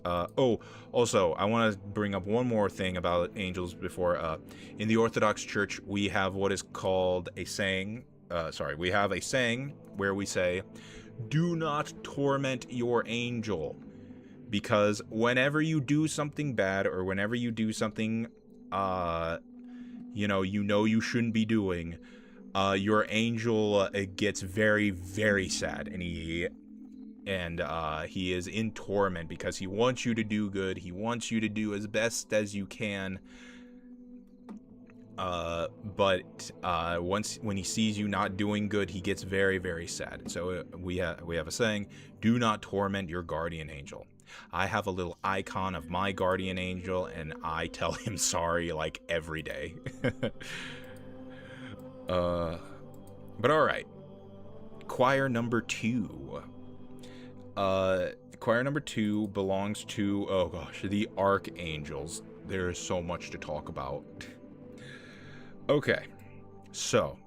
Also, I want to bring up one more thing about angels before. In the Orthodox Church, we have what is called a saying. We have a saying where we say, do not torment your angel. Because whenever you do something bad, or whenever you do something, you shouldn't be doing, your angel gets very, very sad, and he is in torment because he wants you to do good. He wants you to do as best as you can. But when he sees you not doing good, he gets very, very sad. So we have a saying: do not torment your guardian angel. I have a little icon of my guardian angel, and I tell him sorry like every day. But all right, choir number 2. Choir number 2 belongs to, oh gosh, the archangels. There is so much to talk about. Okay, so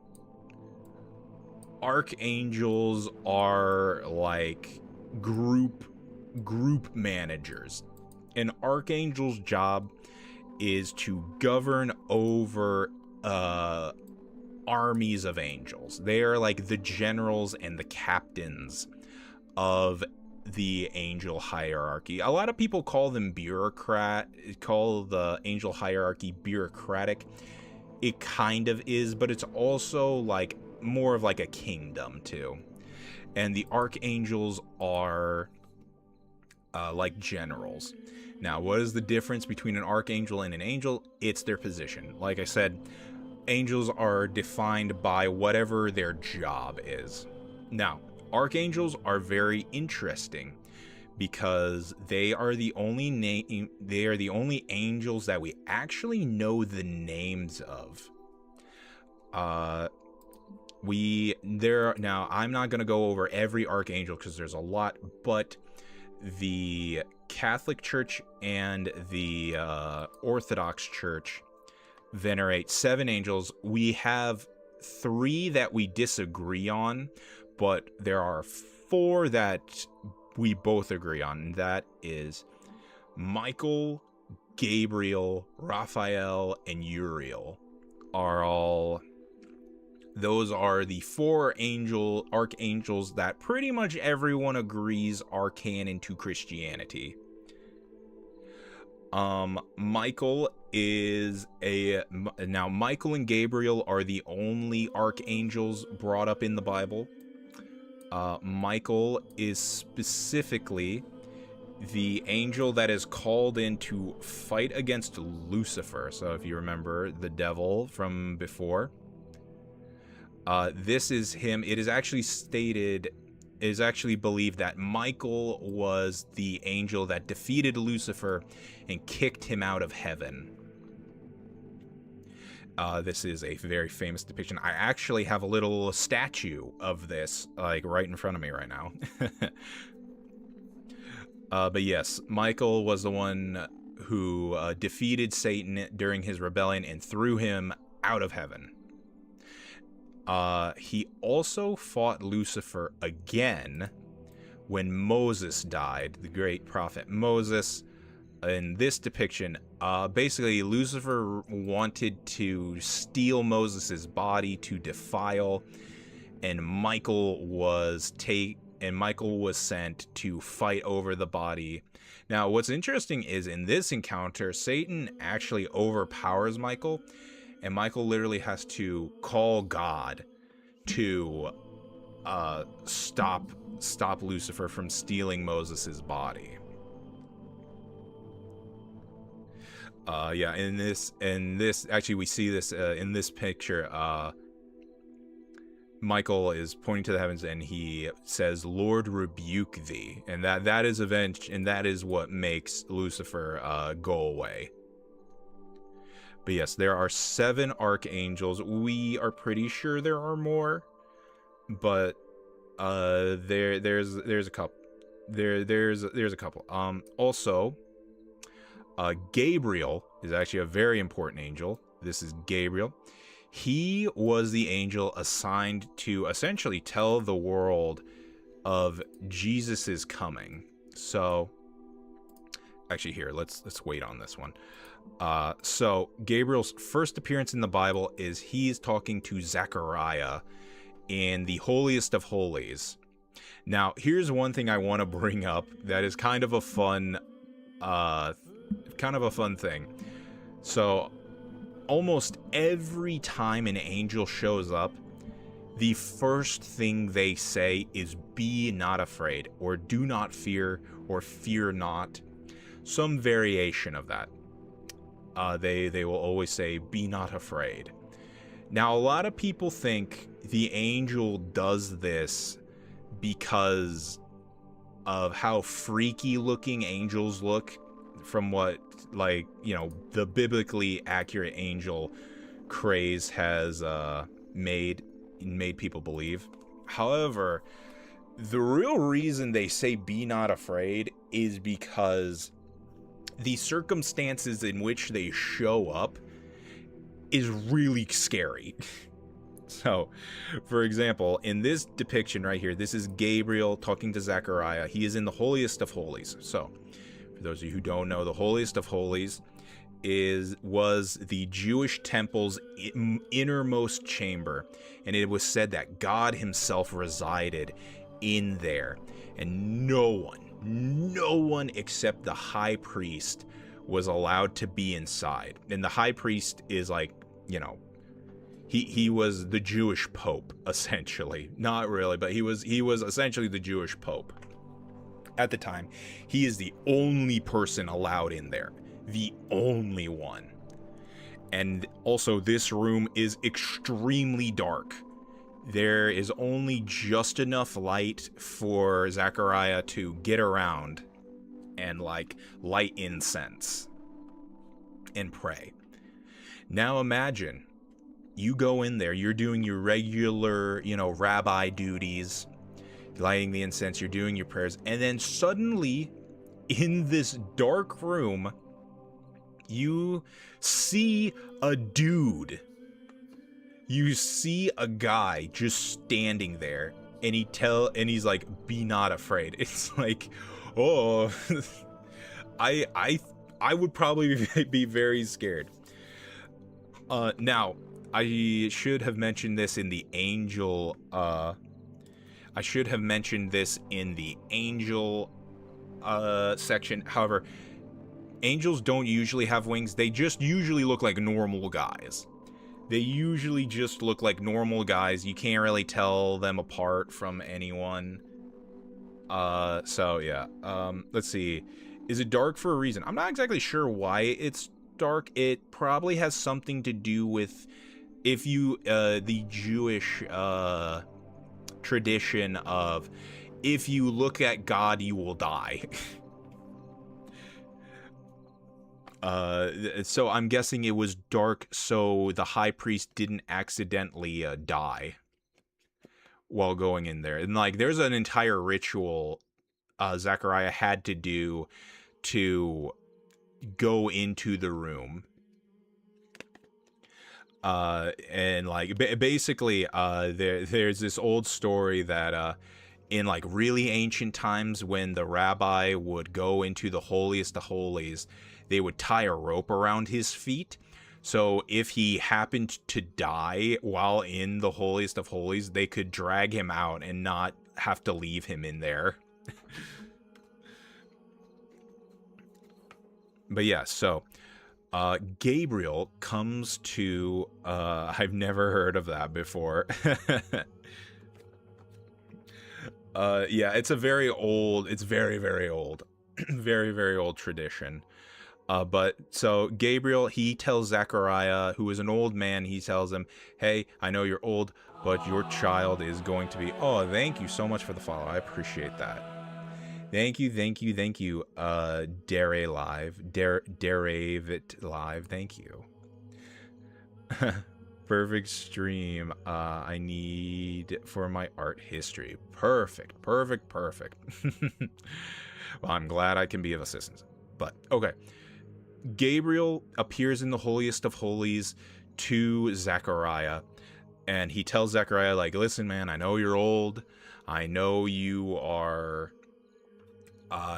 archangels are like group managers. An archangel's job is to govern over armies of angels. They are like the generals and the captains of the angel hierarchy. A lot of people call them call the angel hierarchy bureaucratic. It kind of is, but it's also like more of like a kingdom too. And the archangels are like generals. Now, what is the difference between an archangel and an angel? It's their position. Like I said, angels are defined by whatever their job is. Now, archangels are very interesting because they are the only angels that we actually know the names of. Now, I'm not going to go over every archangel because there's a lot, but the Catholic Church and the Orthodox Church venerate 7 angels. We have 3 that we disagree on, but there are 4 that we both agree on, and that is Michael, Gabriel, Raphael, and Uriel those are the 4 archangels that pretty much everyone agrees are canon to Christianity. Michael and Gabriel are the only archangels brought up in the Bible. Michael is specifically the angel that is called in to fight against Lucifer. So if you remember the devil from before, this is him. It is actually believed that Michael was the angel that defeated Lucifer and kicked him out of heaven. This is a very famous depiction. I actually have a little statue of this, like, right in front of me right now. But yes, Michael was the one who defeated Satan during his rebellion and threw him out of heaven. He also fought Lucifer again when Moses died, the great prophet Moses. In this depiction, basically Lucifer wanted to steal Moses' body to defile, and Michael was sent to fight over the body. Now, what's interesting is in this encounter, Satan actually overpowers Michael, and Michael literally has to call God to stop Lucifer from stealing Moses' body. In this actually we see this in this picture. Michael is pointing to the heavens and he says, "Lord, rebuke thee," and that is what makes Lucifer go away. But yes, there are 7 archangels. We are pretty sure there are more, but there's a couple. There's a couple. Also, Gabriel is actually a very important angel. This is Gabriel. He was the angel assigned to essentially tell the world of Jesus's coming. So, actually, here, let's wait on this one. So Gabriel's first appearance in the Bible is he's talking to Zechariah in the holiest of holies. Now, here's one thing I want to bring up that is kind of a fun thing. So almost every time an angel shows up, the first thing they say is "be not afraid," or "do not fear," or "fear not." Some variation of that. They will always say, "be not afraid." Now, a lot of people think the angel does this because of how freaky looking angels look, from what, like, you know, the biblically accurate angel craze has made people believe. However, the real reason they say "be not afraid" is because the circumstances in which they show up is really scary. So, for example, in this depiction right here, this is Gabriel talking to Zechariah. He is in the holiest of holies. So, for those of you who don't know, the holiest of holies was the Jewish temple's innermost chamber, and it was said that God himself resided in there, and no one except the high priest was allowed to be inside. And the high priest is like, you know, he was the Jewish pope, essentially. Not really, but he was essentially the Jewish pope at the time. He is the only person allowed in there. The only one. And also, this room is extremely dark. There is only just enough light for Zechariah to get around and, like, light incense and pray. Now imagine, you go in there, you're doing your regular, you know, rabbi duties, lighting the incense, you're doing your prayers, and then suddenly, in this dark room, you see a dude. You see a guy just standing there, and he's like, "Be not afraid." It's like, oh, I would probably be very scared. Now, I should have mentioned this in the angel. Section. However, angels don't usually have wings. They just usually look like normal guys. They usually just look like normal guys. You can't really tell them apart from anyone. So yeah. Let's see. Is it dark for a reason? I'm not exactly sure why it's dark. It probably has something to do with if you the Jewish tradition of if you look at God, you will die. So I'm guessing it was dark so the high priest didn't accidentally die while going in there. And like there's an entire ritual Zechariah had to do to go into the room. And like basically there's this old story that in like really ancient times when the rabbi would go into the holiest of holies, they would tie a rope around his feet. So if he happened to die while in the holiest of holies, they could drag him out and not have to leave him in there. But yeah, so Gabriel comes to I've never heard of that before. Yeah, it's very, very old. Very, very old tradition. But so Gabriel, he tells Zechariah, who is an old man, he tells him, "Hey, I know you're old, but your child is going to be..." Oh, thank you so much for the follow. I appreciate that. Thank you. Dare Live, thank you. Perfect stream. I need for my art history. Perfect. Well, I'm glad I can be of assistance. But okay. Gabriel appears in the holiest of holies to Zechariah, and he tells Zechariah, like, "Listen, man, I know you're old. I know you are,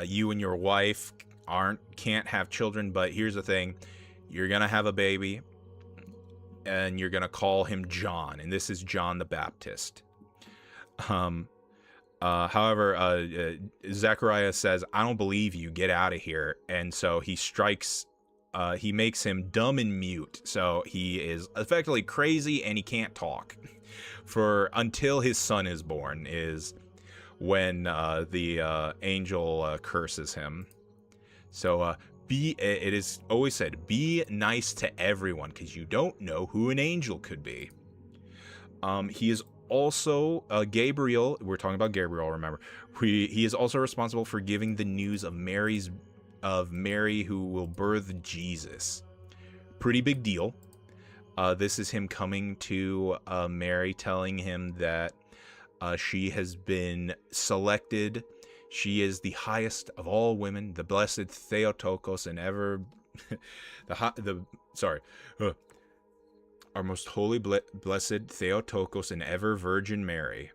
you and your wife can't have children, but here's the thing. You're gonna have a baby, and you're gonna call him John, and this is John the Baptist." However, Zechariah says, "I don't believe you. Get out of here." And so he strikes. He makes him dumb and mute, so he is effectively crazy and he can't talk for until his son is born. Is when the angel curses him. So it is always said, be nice to everyone because you don't know who an angel could be. He is also Gabriel. We're talking about Gabriel, remember. He is also responsible for giving the news of Mary who will birth Jesus. Pretty big deal. This is him coming to Mary, telling him that she has been selected. She is the highest of all women, the blessed Theotokos, and ever our most holy blessed Theotokos and ever Virgin Mary.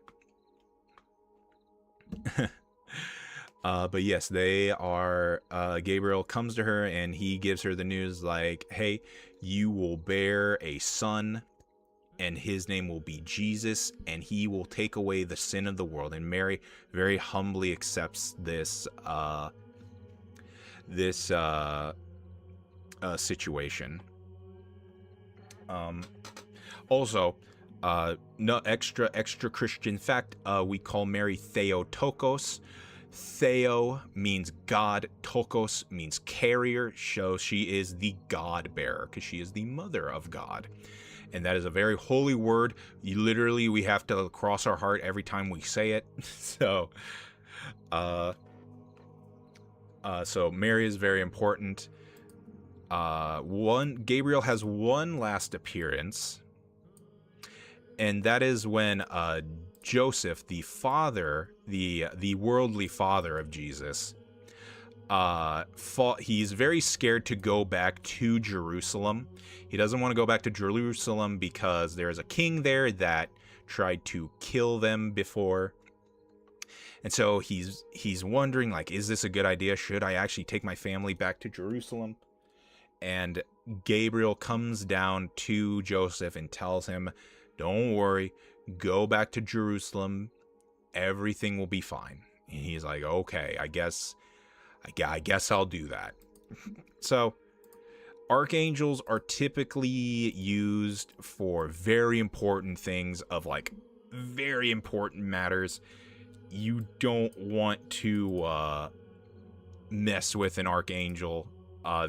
But yes, they are. Gabriel comes to her and he gives her the news like, "Hey, you will bear a son, and his name will be Jesus, and he will take away the sin of the world." And Mary very humbly accepts this situation. Also, no extra Christian fact. We call Mary Theotokos. Theo means God, Tokos means carrier, so she is the God bearer because she is the mother of God. And that is a very holy word. We have to cross our heart every time we say it. So Mary is very important. Gabriel has one last appearance, and that is when Joseph, the father, the worldly father of Jesus, he's very scared to go back to Jerusalem. He doesn't want to go back to Jerusalem because there is a king there that tried to kill them before. And so he's wondering, like, is this a good idea? Should I actually take my family back to Jerusalem? And Gabriel comes down to Joseph and tells him, don't worry, go back to Jerusalem. Everything will be fine. And he's like, okay, I guess I'll do that. So archangels are typically used for very important things of like very important matters. You don't want to mess with an archangel.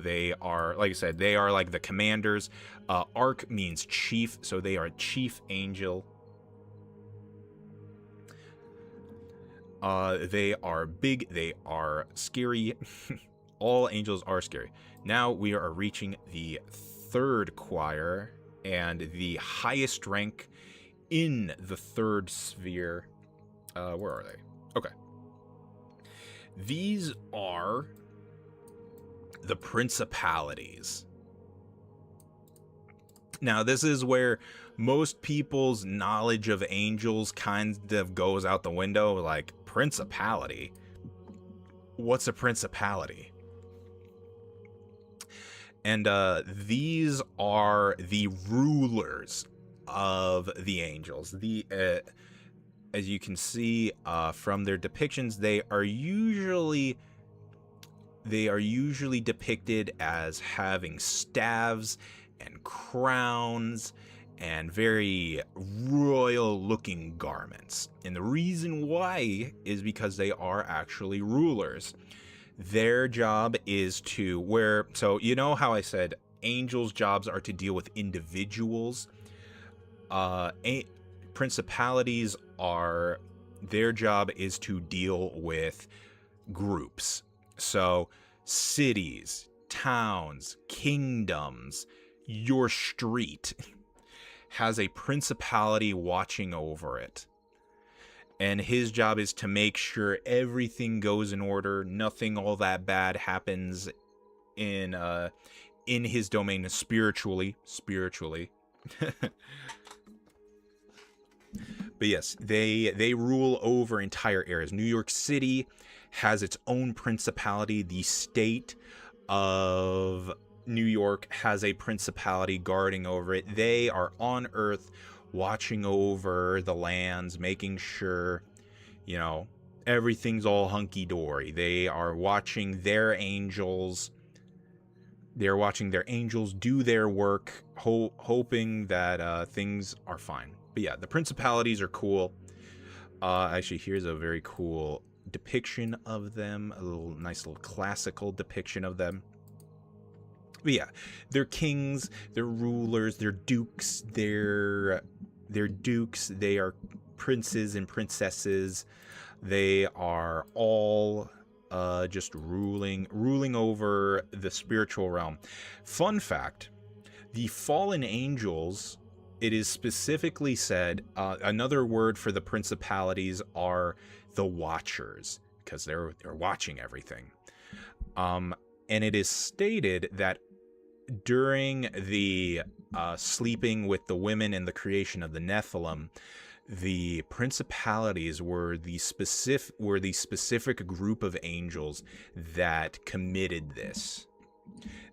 They are, like I said, they are like the commanders. Arch means chief, so they are chief angel. They are big, they are scary. All angels are scary. Now we are reaching the third choir and the highest rank in the third sphere. Where are they? Okay. These are the principalities. Now, this is where most people's knowledge of angels kind of goes out the window. Like, principality? What's a principality? And these are the rulers of the angels. As you can see from their depictions, they are usually depicted as having staves and crowns and very royal looking garments. And the reason why is because they are actually rulers. Their job is to so you know how I said angels' jobs are to deal with individuals. Principalities their job is to deal with groups. So cities, towns, kingdoms, your street has a principality watching over it. And his job is to make sure everything goes in order, nothing all that bad happens in his domain spiritually. But yes, they rule over entire areas. New York City has its own principality. The state of New York has a principality guarding over it. They are on Earth watching over the lands, making sure, everything's all hunky-dory. They are watching their angels. They're watching their angels do their work, hoping that things are fine. But yeah, the principalities are cool. Actually, here's a very cool depiction of them. A nice little classical depiction of them. But yeah, they're kings, they're rulers, they're dukes, they're dukes, they are princes and princesses. They are all just ruling over the spiritual realm. Fun fact, the fallen angels, it is specifically said, another word for the principalities are the watchers, because they're watching everything. And it is stated that during the sleeping with the women and the creation of the Nephilim, The principalities were the specific group of angels that committed this.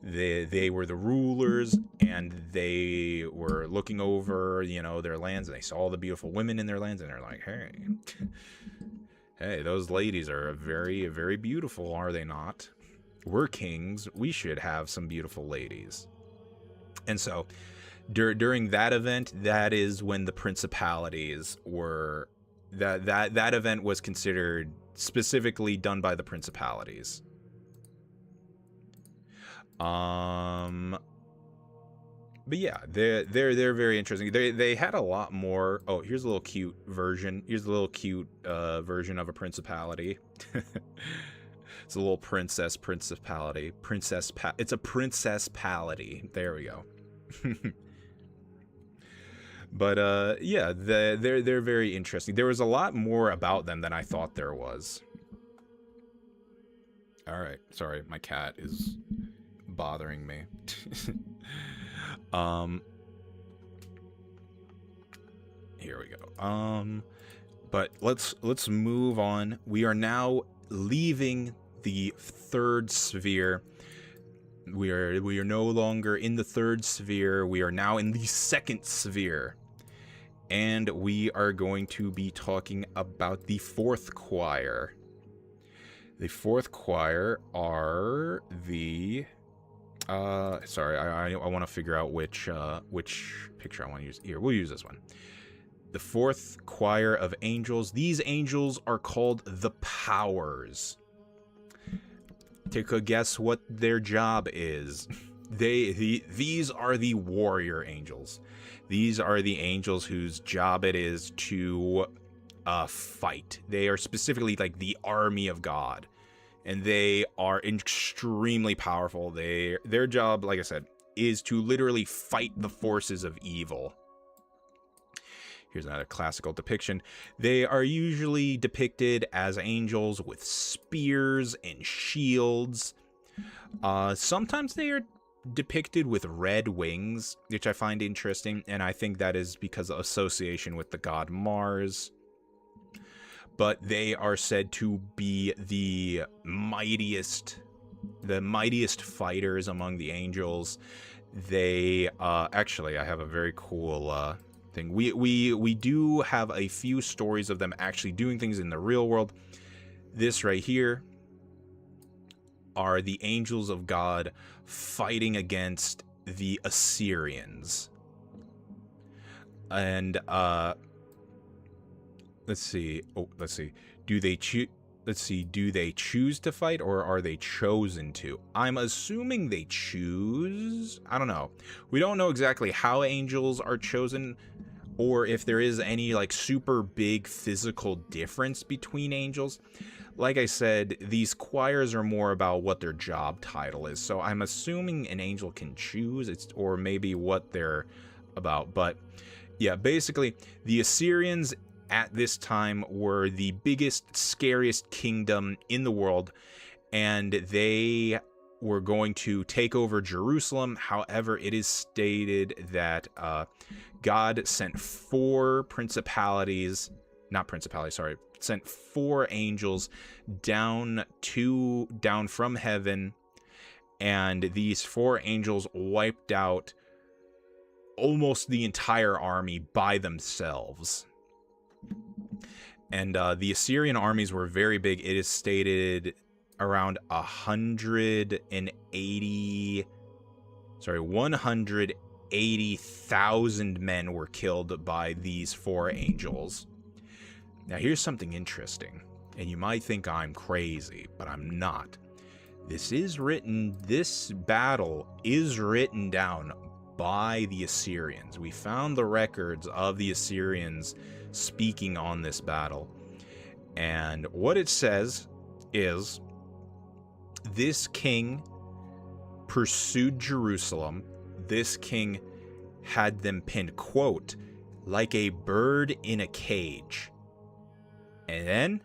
They were the rulers, and they were looking over, their lands, and they saw the beautiful women in their lands, and they're like, hey, those ladies are very, very beautiful, are they not? We're kings. We should have some beautiful ladies. And so during that event, that is when the principalities were, that event was considered specifically done by the principalities. But yeah, they're very interesting. They had a lot more. Oh, here's a little cute version. Here's a little cute version of a principality. It's a little principality. It's a princess-pality. There we go. But yeah, they're very interesting. There was a lot more about them than I thought there was. All right, sorry, my cat is bothering me. Here we go. But let's move on. We are now leaving the third sphere. We are no longer in the third sphere. We are now in the second sphere. And we are going to be talking about the fourth choir. The fourth choir are the sorry, I want to figure out which picture I want to use. Here, we'll use this one. The fourth choir of angels. These angels are called the powers. Take a guess what their job is. These are the warrior angels. These are the angels whose job it is to fight. They are specifically like the army of God. And they are extremely powerful. Their job, like I said, is to literally fight the forces of evil. Here's another classical depiction. They are usually depicted as angels with spears and shields. Sometimes they are depicted with red wings, which I find interesting, and I think that is because of association with the god Mars. But they are said to be the mightiest fighters among the angels. They actually, I have a very cool thing. We do have a few stories of them actually doing things in the real world. This right here are the angels of God fighting against the Assyrians. And let's see. Do they choose to fight, or are they chosen to? I'm assuming they choose. I don't know. We don't know exactly how angels are chosen, or if there is any like super big physical difference between angels. Like I said, these choirs are more about what their job title is. So I'm assuming an angel can choose, or maybe what they're about. But yeah, basically, the Assyrians at this time were the biggest, scariest kingdom in the world, and they were going to take over Jerusalem. However, it is stated that God sent sent four angels down from heaven, and these four angels wiped out almost the entire army by themselves. And the Assyrian armies were very big. It is stated around 180,000 men were killed by these four angels. Now, here's something interesting, and you might think I'm crazy, but I'm not. This battle is written down by the Assyrians. We found the records of the Assyrians speaking on this battle. And what it says is, this king pursued Jerusalem. This king had them pinned, quote, like a bird in a cage. And then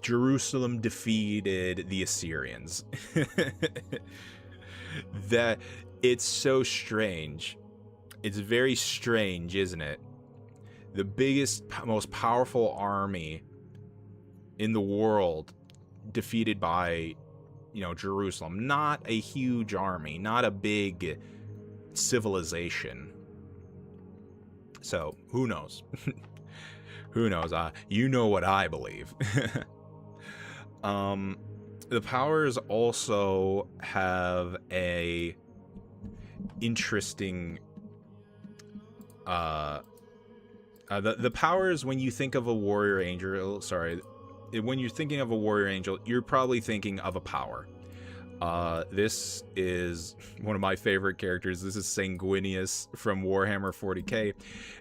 Jerusalem defeated the Assyrians. That it's so strange. It's very strange, isn't it? the biggest, most powerful army in the world defeated by, Jerusalem. Not a huge army, not a big civilization. So, who knows? Who knows? You know what I believe. The powers also have a interesting... the powers, when you think of a warrior angel... when you're thinking of a warrior angel, you're probably thinking of a power. This is one of my favorite characters. This is Sanguinius from Warhammer 40k,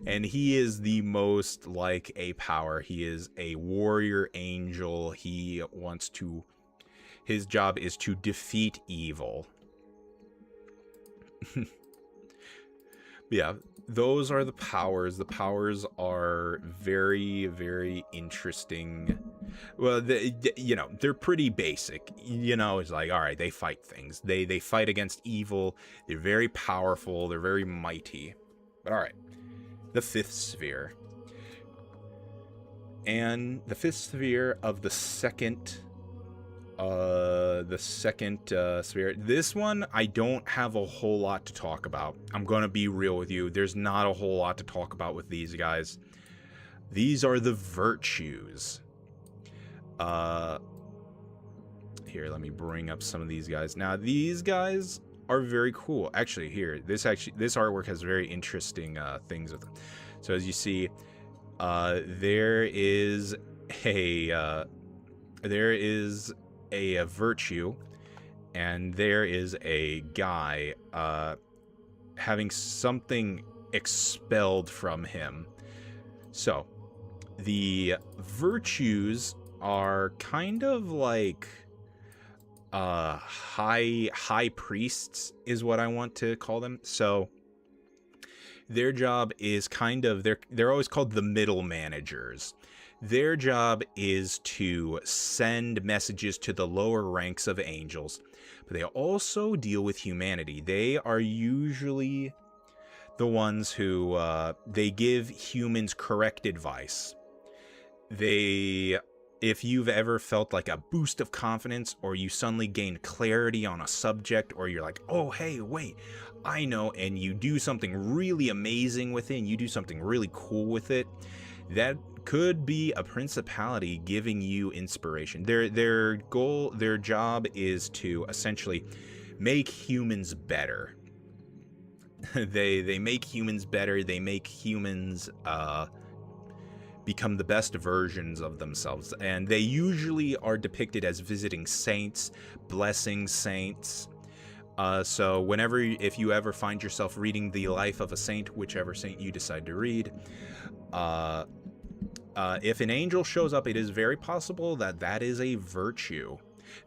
and he is the most like a power. He is a warrior angel. His job is to defeat evil. Yeah, those are the powers. The powers are very, very interesting. Well, they're pretty basic. It's like, all right, they fight things. They fight against evil. They're very powerful. They're very mighty. But all right, the fifth sphere. And the fifth sphere of the second sphere. This one, I don't have a whole lot to talk about. I'm gonna be real with you. There's not a whole lot to talk about with these guys. These are the virtues. Here, let me bring up some of these guys. Now, these guys are very cool. Actually, here, this artwork has very interesting things with them. So as you see, there is a virtue, and there is a guy having something expelled from him. So the virtues are kind of like high priests is what I want to call them. So their job is they're always called the middle managers. Their job is to send messages to the lower ranks of angels, but they also deal with humanity. They are usually the ones who they give humans correct advice. If you've ever felt like a boost of confidence, or you suddenly gain clarity on a subject, or you're like, oh, hey, wait, I know, and you do something really amazing with it, and you do something really cool with it, that could be a principality giving you inspiration. Their goal, their job is to essentially make humans better. They make humans better. They make humans become the best versions of themselves. And they usually are depicted as visiting saints, blessing saints. So if you ever find yourself reading the life of a saint, whichever saint you decide to read, if an angel shows up, it is very possible that is a virtue.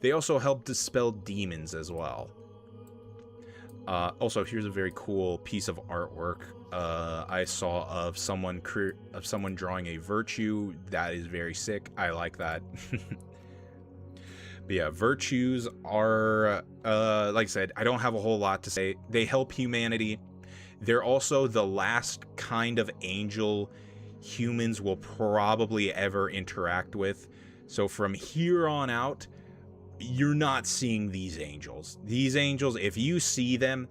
They also help dispel demons as well. Also, here's a very cool piece of artwork I saw of someone drawing a virtue. That is very sick. I like that. But yeah, virtues are, like I said, I don't have a whole lot to say. They help humanity. They're also the last kind of angel humans will probably ever interact with. So from here on out, you're not seeing these angels. These angels, if you see them,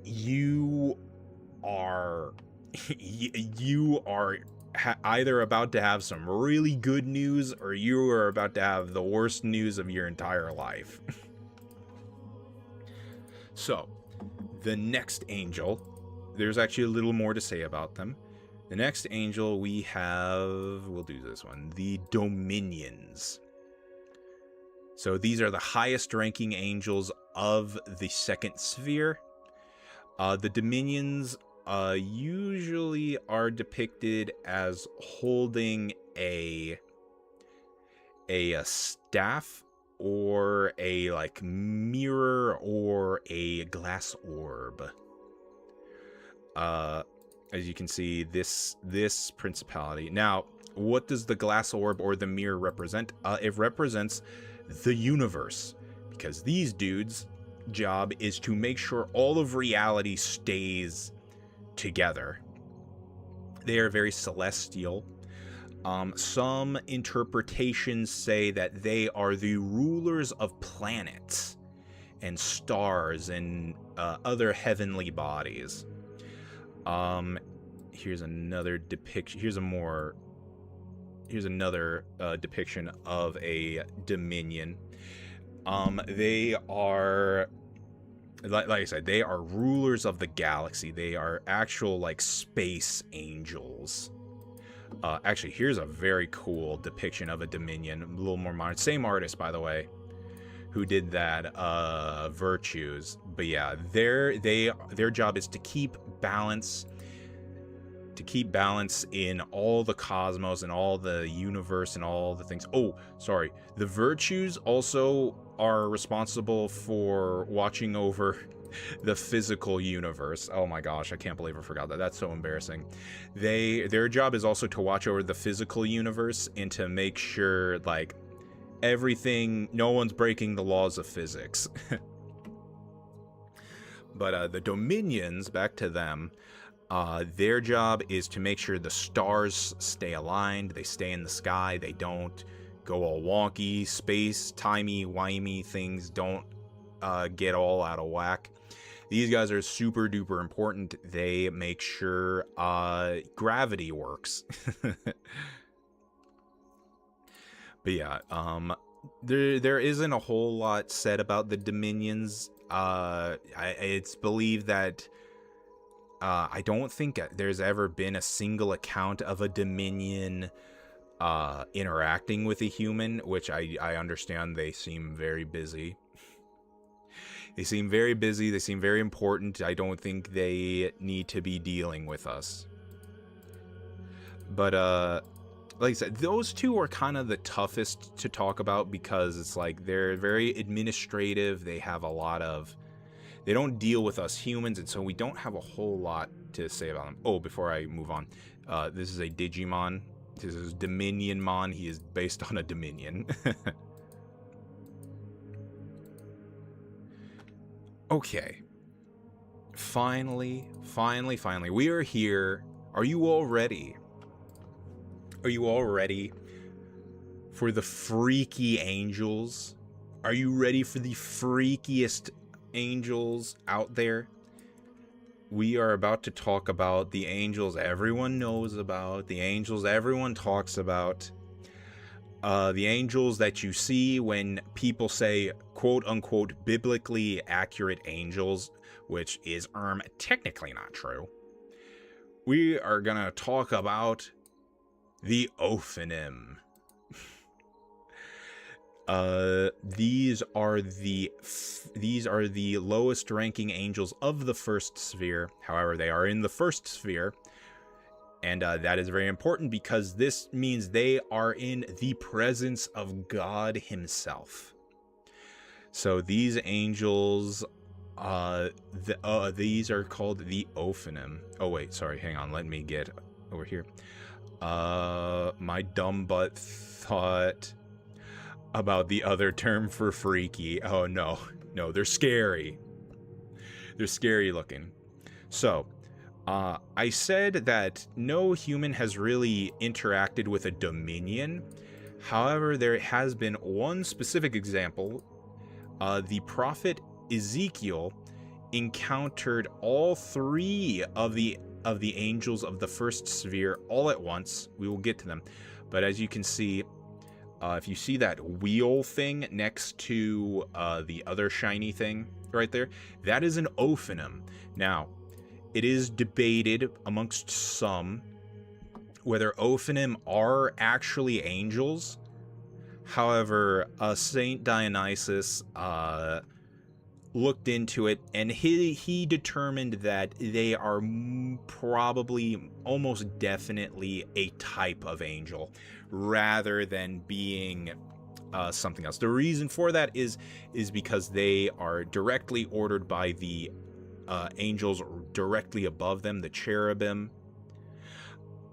you are either about to have some really good news, or you are about to have the worst news of your entire life. So, the next angel, there's actually a little more to say about them. The next angel we have, we'll do this one, the Dominions. So these are the highest ranking angels of the second sphere. The Dominions usually are depicted as holding a staff, or a mirror, or a glass orb. As you can see, this principality. Now, what does the glass orb or the mirror represent? It represents the universe, because these dudes' job is to make sure all of reality stays together. They are very celestial. Some interpretations say that they are the rulers of planets and stars and other heavenly bodies. Here's another depiction. Here's another depiction of a dominion. They are, like I said, they are rulers of the galaxy. They are actual like space angels. Actually, here's a very cool depiction of a dominion. A little more modern. Same artist, by the way, who did that Virtues. But yeah, their job is to keep balance in all the cosmos and all the universe and all the things. Oh, sorry. The Virtues also are responsible for watching over the physical universe. Oh my gosh, I can't believe I forgot that. That's so embarrassing. Their job is also to watch over the physical universe and to make sure like everything, no one's breaking the laws of physics. But the Dominions, back to them, their job is to make sure the stars stay aligned, they stay in the sky, they don't go all wonky, space, timey-wimey things don't get all out of whack. These guys are super duper important. They make sure gravity works. But yeah, there isn't a whole lot said about the Dominions. It's believed that I don't think there's ever been a single account of a Dominion interacting with a human, which I understand they seem very busy. They seem very busy. They seem very important. I don't think they need to be dealing with us. But like I said, those two are kind of the toughest to talk about because it's like they're very administrative. They have a lot of... They don't deal with us humans, and so we don't have a whole lot to say about them. Oh, before I move on, this is a Digimon. This is Dominionmon. He is based on a Dominion. Okay. Finally, we are here. Are you all ready? Are you all ready for the freaky angels? Are you ready for the freakiest angels out there? We are about to talk about the angels everyone knows about, the angels everyone talks about, the angels that you see when people say quote-unquote biblically accurate angels, which is technically not true. We are gonna talk about the Ophanim. These are the lowest ranking angels of the first sphere. However, they are in the first sphere. And that is very important because this means they are in the presence of God himself. So these angels, these are called the Ophanim. Oh wait, sorry, hang on, let me get over here. My dumb butt thought about the other term for freaky. Oh no, they're scary. They're scary looking. So, I said that no human has really interacted with a dominion. However, there has been one specific example. The prophet Ezekiel encountered all three of the angels of the first sphere all at once. We will get to them. But as you can see, if you see that wheel thing next to the other shiny thing right there, that is an Ophanim. Now, it is debated amongst some whether Ophanim are actually angels. However, Saint Dionysius looked into it, and he determined that they are probably almost definitely a type of angel rather than being something else. The reason for that is because they are directly ordered by the angels directly above them, the cherubim.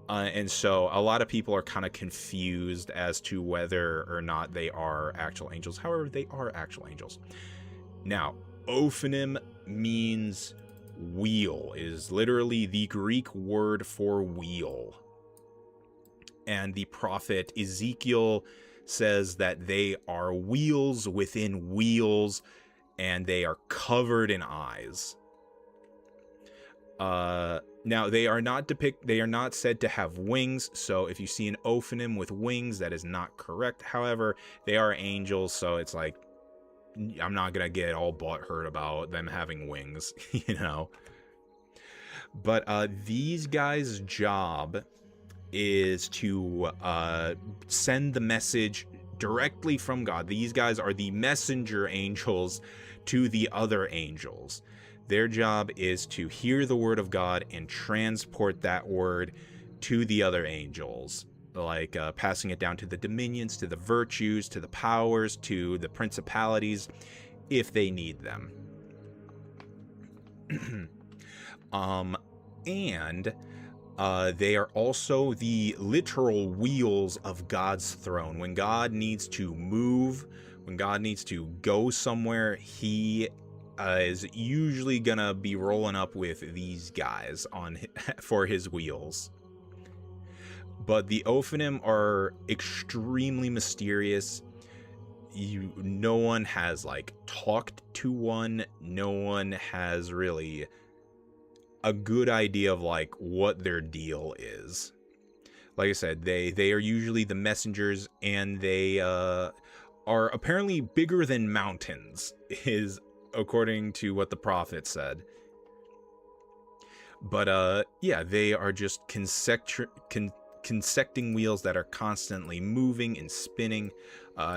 And so a lot of people are kind of confused as to whether or not they are actual angels. However, they are actual angels. Now, Ophanim means wheel. It is literally the Greek word for wheel. And the prophet Ezekiel says that they are wheels within wheels, and they are covered in eyes. Now they are not said to have wings, so if you see an Ophanim with wings, that is not correct. However, they are angels, so it's like, I'm not gonna get all butthurt about them having wings, you know. But these guys' job is to send the message directly from God. These guys are the messenger angels to the other angels. Their job is to hear the word of God and transport that word to the other angels, like passing it down to the dominions, to the virtues, to the powers, to the principalities, if they need them. And they are also the literal wheels of God's throne. When God needs to move, when God needs to go somewhere, he is usually gonna be rolling up with these guys for his wheels. But the Ophanim are extremely mysterious. No one has like talked to one. No one has really a good idea of like what their deal is. Like I said, they are usually the messengers, and they are apparently bigger than mountains, is according to what the prophet said. But yeah, they are just consecting wheels that are constantly moving and spinning.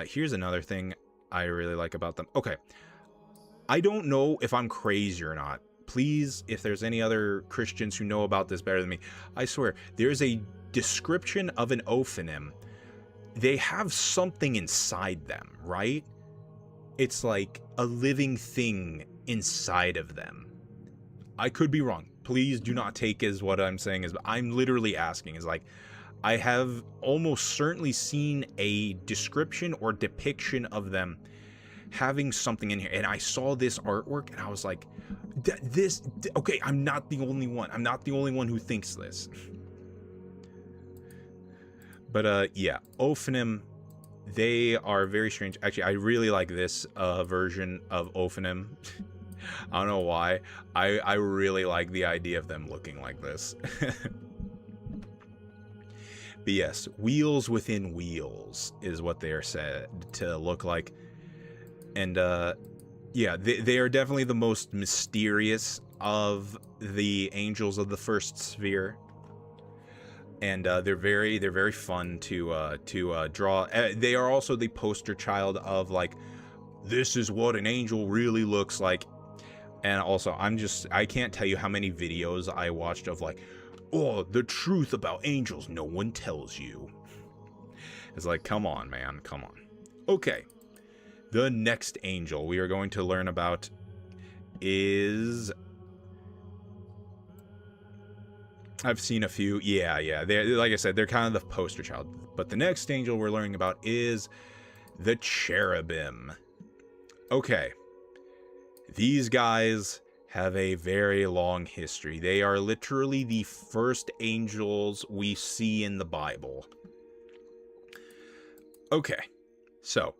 Here's another thing I really like about them. Okay, I don't know if I'm crazy or not. Please, if there's any other Christians who know about this better than me, I swear, there's a description of an Ophanim. They have something inside them, right? It's like a living thing inside of them. I could be wrong. Please do not take as what I'm saying is, I'm literally asking, is like, I have almost certainly seen a description or depiction of them having something in here, and I saw this artwork and I was like, okay, I'm not the only one. I'm not the only one who thinks this. But yeah, Ophanim, they are very strange. Actually, I really like this version of Ophanim. I don't know why. I really like the idea of them looking like this. But yes, wheels within wheels is what they are said to look like. And yeah, they are definitely the most mysterious of the angels of the first sphere. And they're very fun to draw. They are also the poster child of like, this is what an angel really looks like. And also, I can't tell you how many videos I watched of like, oh, the truth about angels no one tells you. It's like, come on, man, come on. Okay, the next angel we are going to learn about is... I've seen a few. Yeah. They're, like I said, they're kind of the poster child. But the next angel we're learning about is the cherubim. Okay. These guys have a very long history. They are literally the first angels we see in the Bible. Okay. So,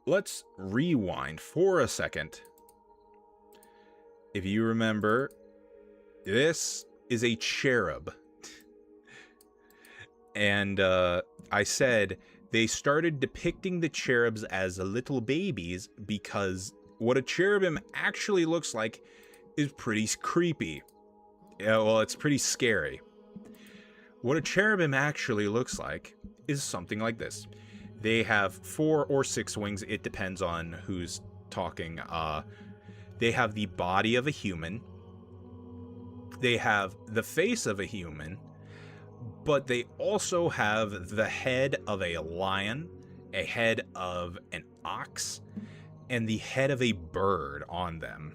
let's rewind for a second. If you remember, this is a cherub. And I said they started depicting the cherubs as little babies because what a cherubim actually looks like is pretty creepy. Yeah, well, it's pretty scary. What a cherubim actually looks like is something like this. They have 4 or 6 wings. It depends on who's talking. They have the body of a human. They have the face of a human, but they also have the head of a lion, a head of an ox, and the head of a bird on them.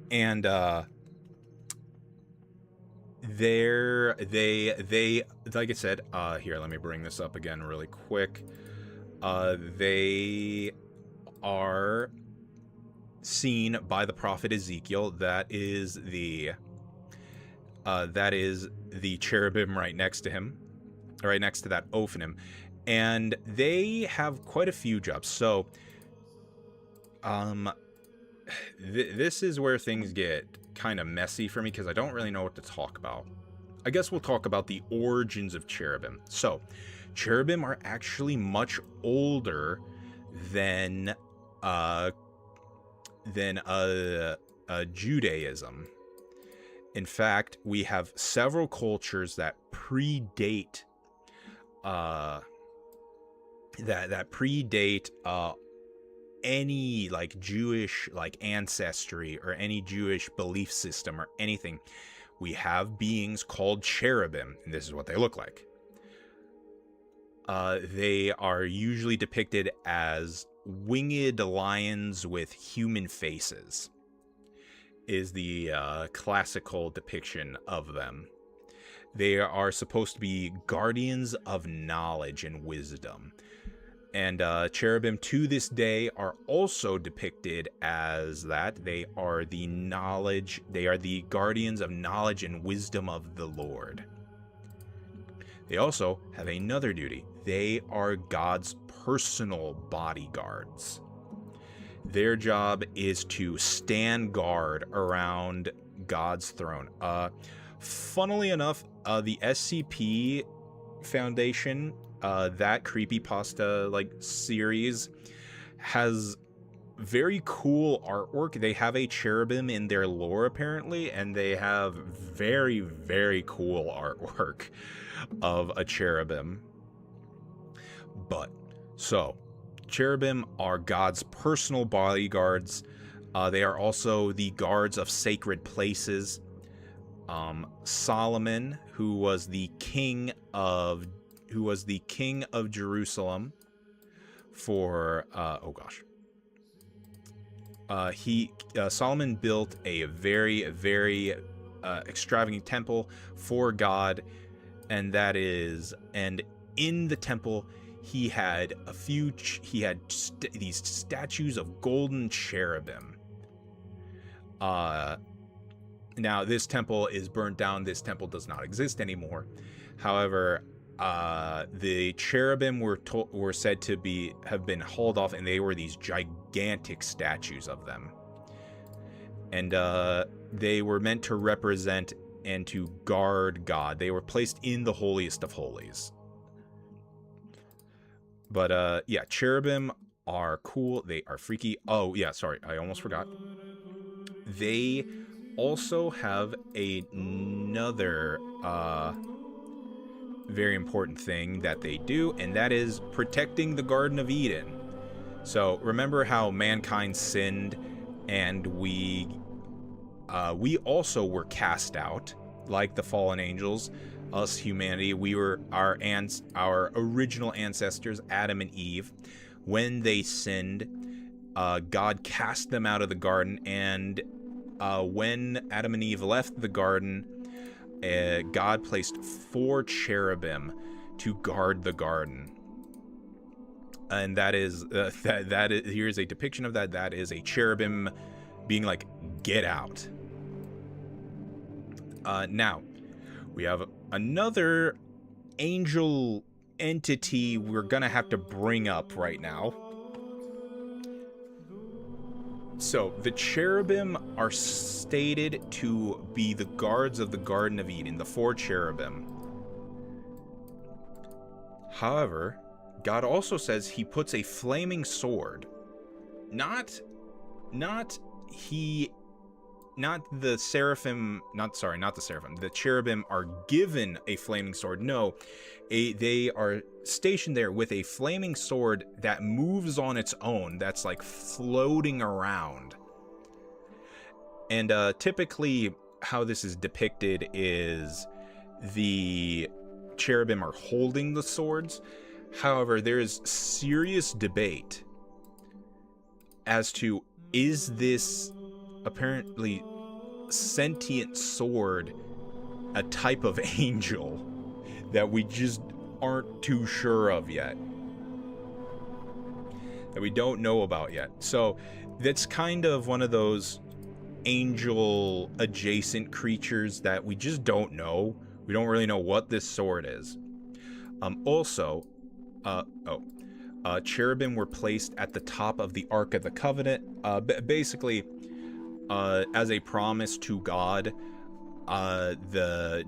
And they like I said, here, let me bring this up again really quick. They are seen by the prophet Ezekiel. That is the cherubim right next to him, right next to that Ophanim, and they have quite a few jobs. So, this is where things get kind of messy for me because I don't really know what to talk about. I guess we'll talk about the origins of cherubim. So, cherubim are actually much older than Judaism. In fact, we have several cultures that predate any like Jewish like ancestry or any Jewish belief system or anything. We have beings called cherubim, and this is what they look like. They are usually depicted as winged lions with human faces, is the classical depiction of them. They are supposed to be guardians of knowledge and wisdom. And cherubim to this day are also depicted as that. They are the guardians of knowledge and wisdom of the Lord. They also have another duty. They are God's personal bodyguards. Their job is to stand guard around God's throne. Funnily enough, the SCP Foundation, that creepypasta like series, has very cool artwork. They have a cherubim in their lore apparently, and they have very, very cool artwork of a cherubim. But so cherubim are God's personal bodyguards. They are also the guards of sacred places. Solomon, who was the king of Jerusalem for Solomon built a very, very extravagant temple for God, and in the temple he had these statues of golden cherubim. Now this temple is burnt down. This temple does not exist anymore. However, the cherubim were said to have been hauled off, and they were these gigantic statues of them. And they were meant to represent and to guard God. They were placed in the holiest of holies. But yeah, cherubim are cool. They are freaky. Oh yeah, sorry, I almost forgot. They also have another very important thing that they do, and that is protecting the Garden of Eden. So remember how mankind sinned, and we also were cast out like the fallen angels. Us, humanity, we were our original ancestors, Adam and Eve. When they sinned, God cast them out of the garden, and when Adam and Eve left the garden, God placed 4 cherubim to guard the garden. And that is here's a depiction of that. That is a cherubim being like, get out. Now we have another angel entity we're gonna have to bring up right now. So the cherubim are stated to be the guards of the Garden of Eden, the 4 cherubim. However, God also says he puts a flaming sword. Not the seraphim, the cherubim are given a flaming sword. No, they are stationed there with a flaming sword that moves on its own, that's like floating around. And typically how this is depicted is the cherubim are holding the swords. However, there is serious debate as to, is this apparently sentient sword a type of angel that we just aren't too sure of yet. that we don't know about yet. So that's kind of one of those angel adjacent creatures that we just don't know. We don't really know what this sword is. Cherubim were placed at the top of the Ark of the Covenant, basically as a promise to God. The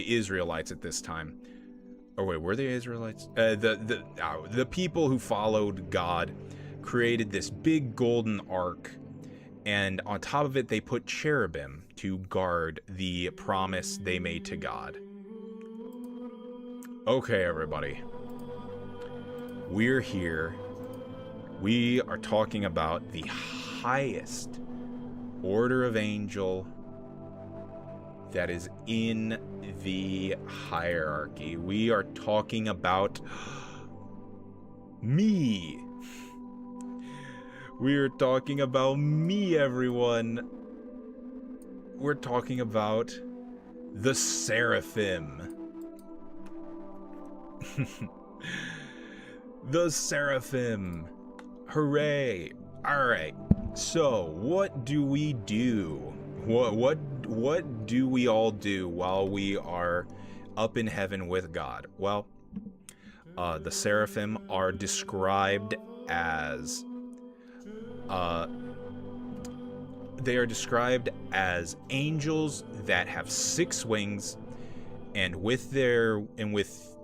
Israelites at this time. Or wait, were they Israelites? The people who followed God created this big golden ark, and on top of it they put cherubim to guard the promise they made to God. Okay, everybody. We're here. We are talking about the highest order of angel that is in the hierarchy. We are talking about me. We are talking about me, everyone. We're talking about the Seraphim. The Seraphim. Hooray. Alright. So, what do we do? What do we all do while we are up in heaven with God? Well, the Seraphim are described as angels that have 6 wings, and with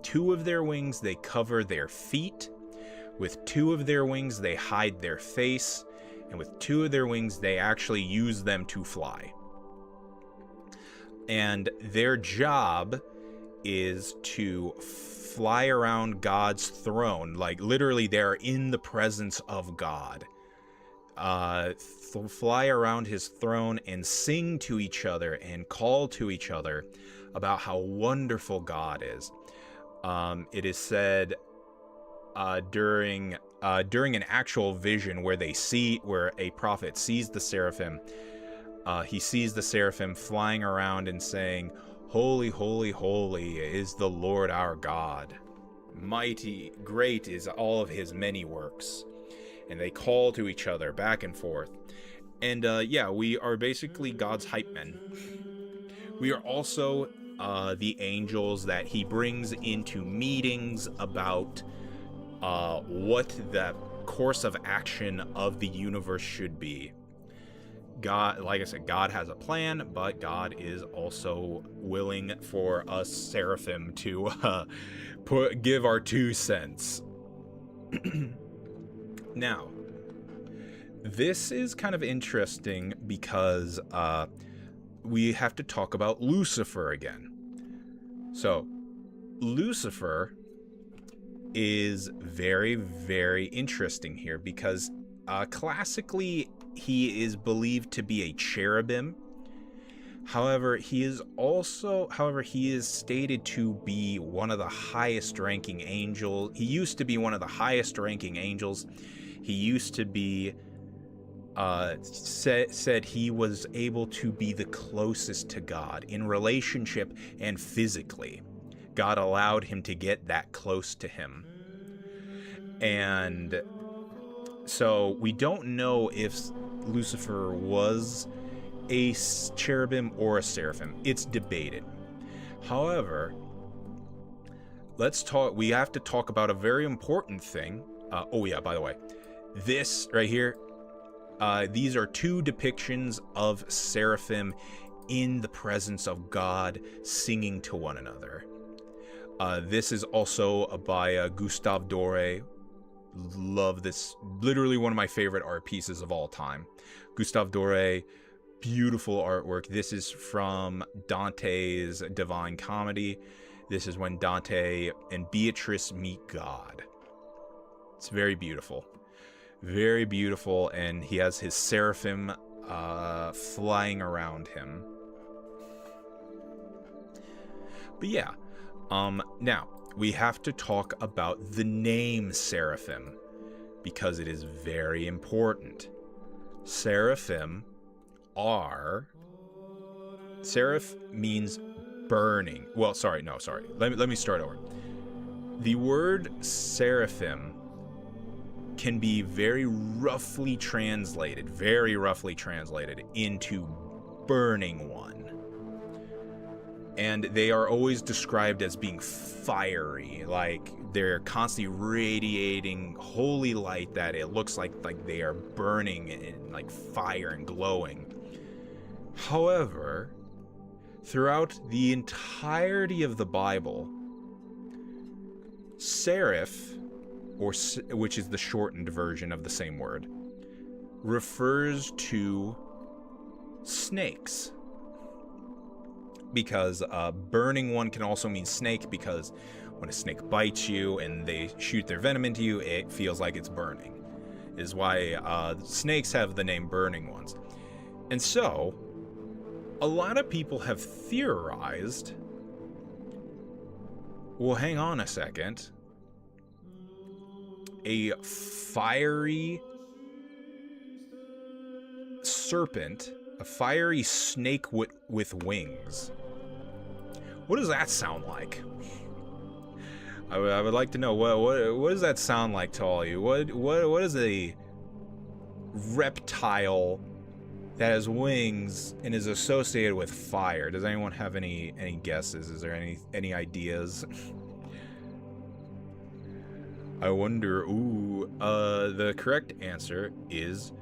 2 of their wings they cover their feet, with 2 of their wings they hide their face, and with 2 of their wings they actually use them to fly. And their job is to fly around God's throne. Like, literally, they're in the presence of God. Fly around his throne and sing to each other and call to each other about how wonderful God is. It is said during an actual vision where a prophet sees the seraphim, he sees the seraphim flying around and saying, "Holy, holy, holy is the Lord our God. Mighty, great is all of his many works." And they call to each other back and forth. And we are basically God's hype men. We are also the angels that he brings into meetings about what the course of action of the universe should be. God, like I said, God has a plan, but God is also willing for us seraphim to give our 2 cents. Now, this is kind of interesting because we have to talk about Lucifer again. So, Lucifer is very, very interesting here because classically he is believed to be a cherubim. However, he is stated to be one of the highest ranking angels. He used to be one of the highest ranking angels. He used to be said he was able to be the closest to God in relationship and physically. God allowed him to get that close to him. And so we don't know if Lucifer was a cherubim or a seraphim. It's debated. However, we have to talk about a very important thing. By the way, this right here, these are 2 depictions of seraphim in the presence of God singing to one another. This is also by Gustave Doré. Love this. Literally one of my favorite art pieces of all time. Gustave Doré, beautiful artwork. This is from Dante's Divine Comedy. This is when Dante and Beatrice meet God. It's very beautiful. Very beautiful, and he has his seraphim flying around him. But yeah, now we have to talk about the name seraphim because it is very important. Seraphim Seraph means burning. Well, sorry. Let me start over. The word seraphim can be very roughly translated into burning one. And they are always described as being fiery, like they're constantly radiating holy light that it looks like they are burning in like fire and glowing. However, throughout the entirety of the Bible, seraph, which is the shortened version of the same word, refers to snakes. Because burning one can also mean snake, because when a snake bites you and they shoot their venom into you, it feels like it's burning. Is why snakes have the name burning ones. And so, a lot of people have theorized, well, hang on a second, a fiery serpent, a fiery snake with wings. What does that sound like? I would like to know, what does that sound like to all of you? What is a reptile that has wings and is associated with fire? Does anyone have any guesses? Is there any ideas? I wonder. The correct answer is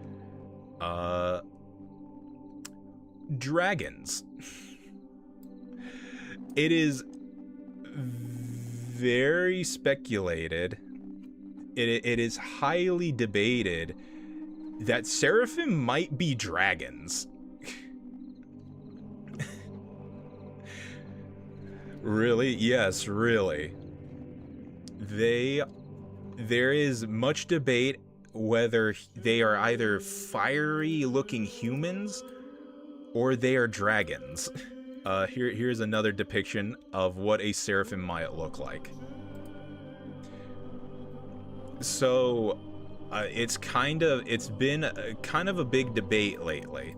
dragons. It is very speculated. It is highly debated that seraphim might be dragons. Really? Yes, really. There is much debate whether they are either fiery-looking humans or they are dragons. Here's another depiction of what a seraphim might look like. So, it's been kind of a big debate lately.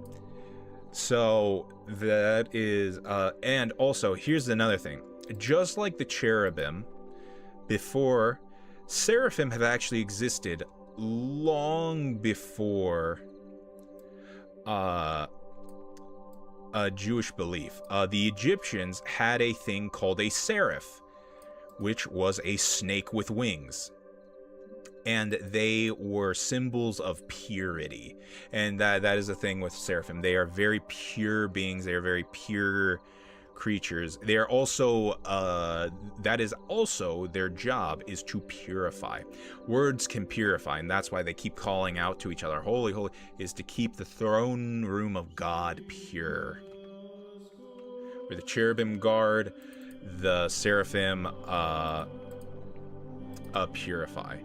So that is, and also here's another thing. Just like the cherubim, before, seraphim have actually existed long before Jewish belief. The Egyptians had a thing called a seraph, which was a snake with wings. And they were symbols of purity. And that is the thing with seraphim. They are very pure beings. They are very pure creatures. They are also, that is also their job, is to purify. Words can purify, and that's why they keep calling out to each other, holy, holy, is to keep the throne room of God pure. Where the cherubim guard, the seraphim purify.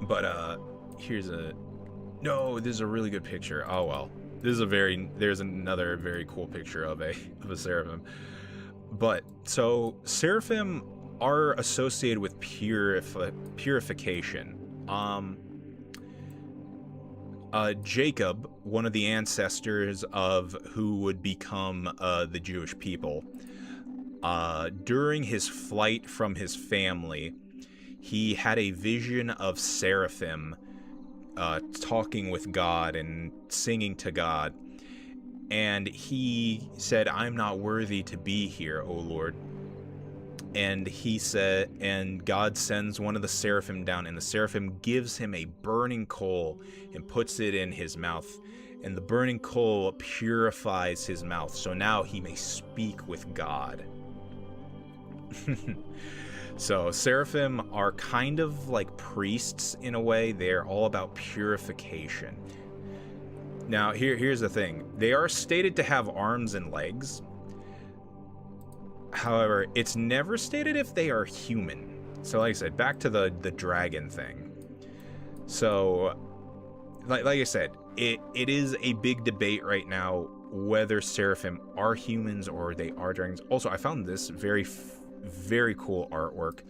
But here's this is a really good picture. Oh well. There's another very cool picture of a seraphim. But so seraphim are associated with purification. Jacob, one of the ancestors of who would become the Jewish people, during his flight from his family, he had a vision of seraphim talking with God and singing to God. And he said, "I'm not worthy to be here, O Lord." And he said, and God sends one of the seraphim down, and the seraphim gives him a burning coal and puts it in his mouth. And the burning coal purifies his mouth, so now he may speak with God. So seraphim are kind of like priests in a way. They're all about purification. Now, here's the thing. They are stated to have arms and legs. However, it's never stated if they are human. So like I said, back to the dragon thing. So, like I said, it is a big debate right now whether seraphim are humans or they are dragons. Also, I found this very cool artwork.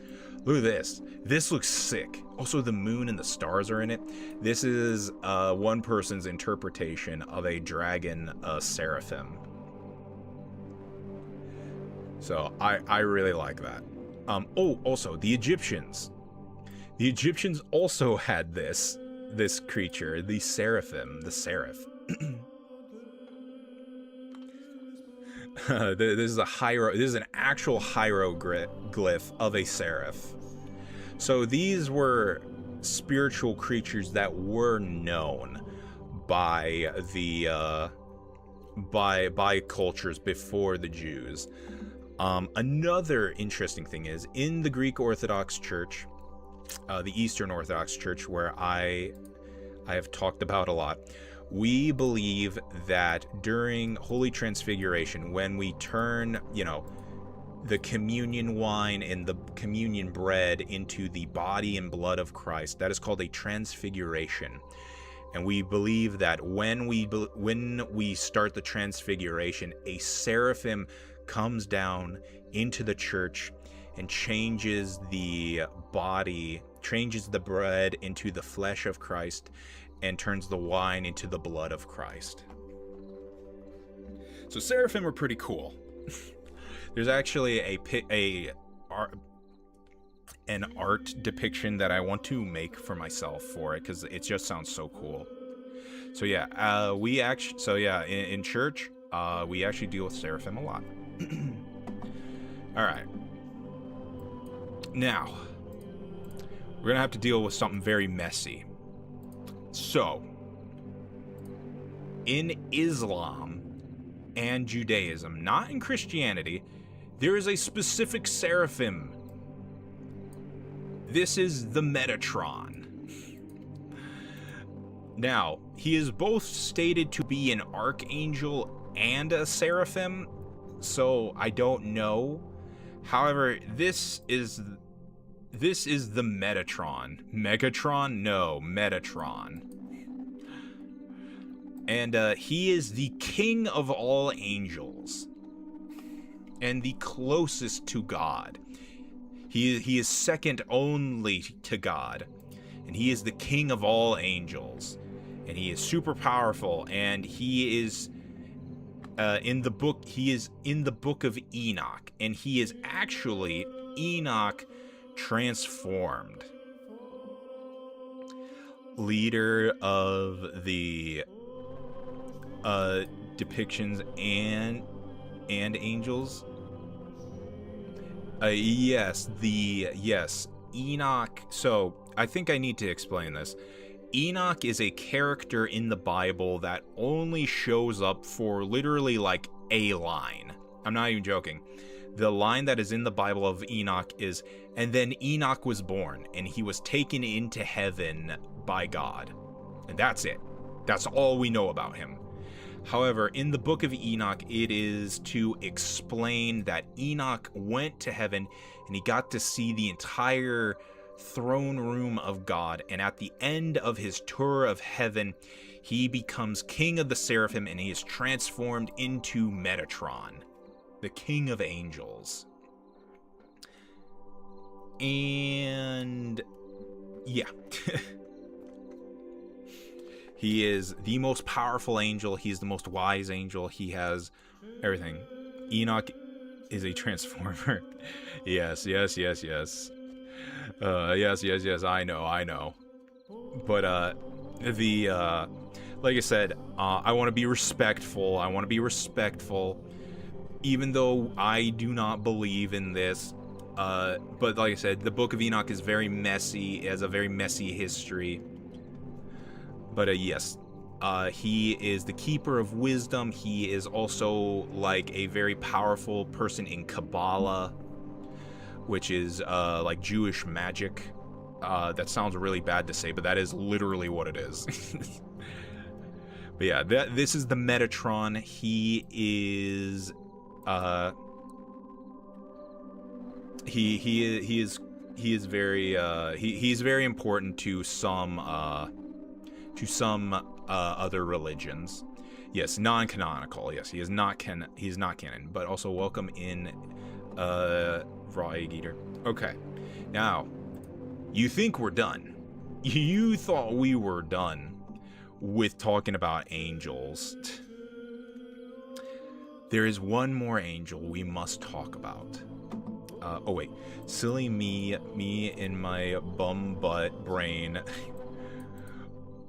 Look at this. This looks sick. Also, the moon and the stars are in it. This is one person's interpretation of a dragon seraphim. So I really like that. Also, the Egyptians. The Egyptians also had this creature, the seraphim, the seraph. This is an actual hieroglyph of a seraph. So these were spiritual creatures that were known by the by cultures before the Jews. Another interesting thing is, in the Greek Orthodox Church, the Eastern Orthodox Church, where I have talked about a lot, we believe that during Holy Transfiguration, when we turn, the communion wine and the communion bread into the body and blood of Christ, that is called a transfiguration. And we believe that when we start the transfiguration, a seraphim comes down into the church and changes the bread into the flesh of Christ and turns the wine into the blood of Christ. So seraphim are pretty cool. There's actually an art depiction that I want to make for myself for it, because it just sounds so cool. So yeah, in church, we actually deal with seraphim a lot. All right. Now, we're gonna have to deal with something very messy. So, in Islam and Judaism, not in Christianity, there is a specific seraphim. This is the Metatron. Now, he is both stated to be an archangel and a seraphim, so I don't know. However, this is the Metatron. Megatron? No, Metatron. And he is the king of all angels and the closest to God. He is second only to God, and he is the king of all angels, and he is super powerful, and he is in the book of Enoch, and he is actually Enoch transformed. Leader of the depictions and angels. Yes, Enoch. So I think I need to explain this. Enoch is a character in the Bible that only shows up for literally like a line. I'm not even joking. The line that is in the Bible of Enoch is, and then Enoch was born, and he was taken into heaven by God. And that's it. That's all we know about him. However, in the book of Enoch, it is to explain that Enoch went to heaven, and he got to see the entire throne room of God. And at the end of his tour of heaven, he becomes king of the seraphim, and he is transformed into Metatron, the king of angels. And yeah. He is the most powerful angel. He's the most wise angel. He has everything. Enoch is a transformer. Yes. Yes. I know. But like I said, I want to be respectful. Even though I do not believe in this. But like I said, the Book of Enoch is very messy. It has a very messy history. But yes, he is the keeper of wisdom. He is also like a very powerful person in Kabbalah, which is like Jewish magic. That sounds really bad to say, but that is literally what it is. But yeah, this is the Metatron. He is he is very he's very important to some other religions. Yes, non-canonical. Yes, he is not canon, but also welcome in raw egg eater. Okay, now you think we're done. You thought we were done with talking about angels. There is one more angel we must talk about. Oh wait, silly me in my bum butt brain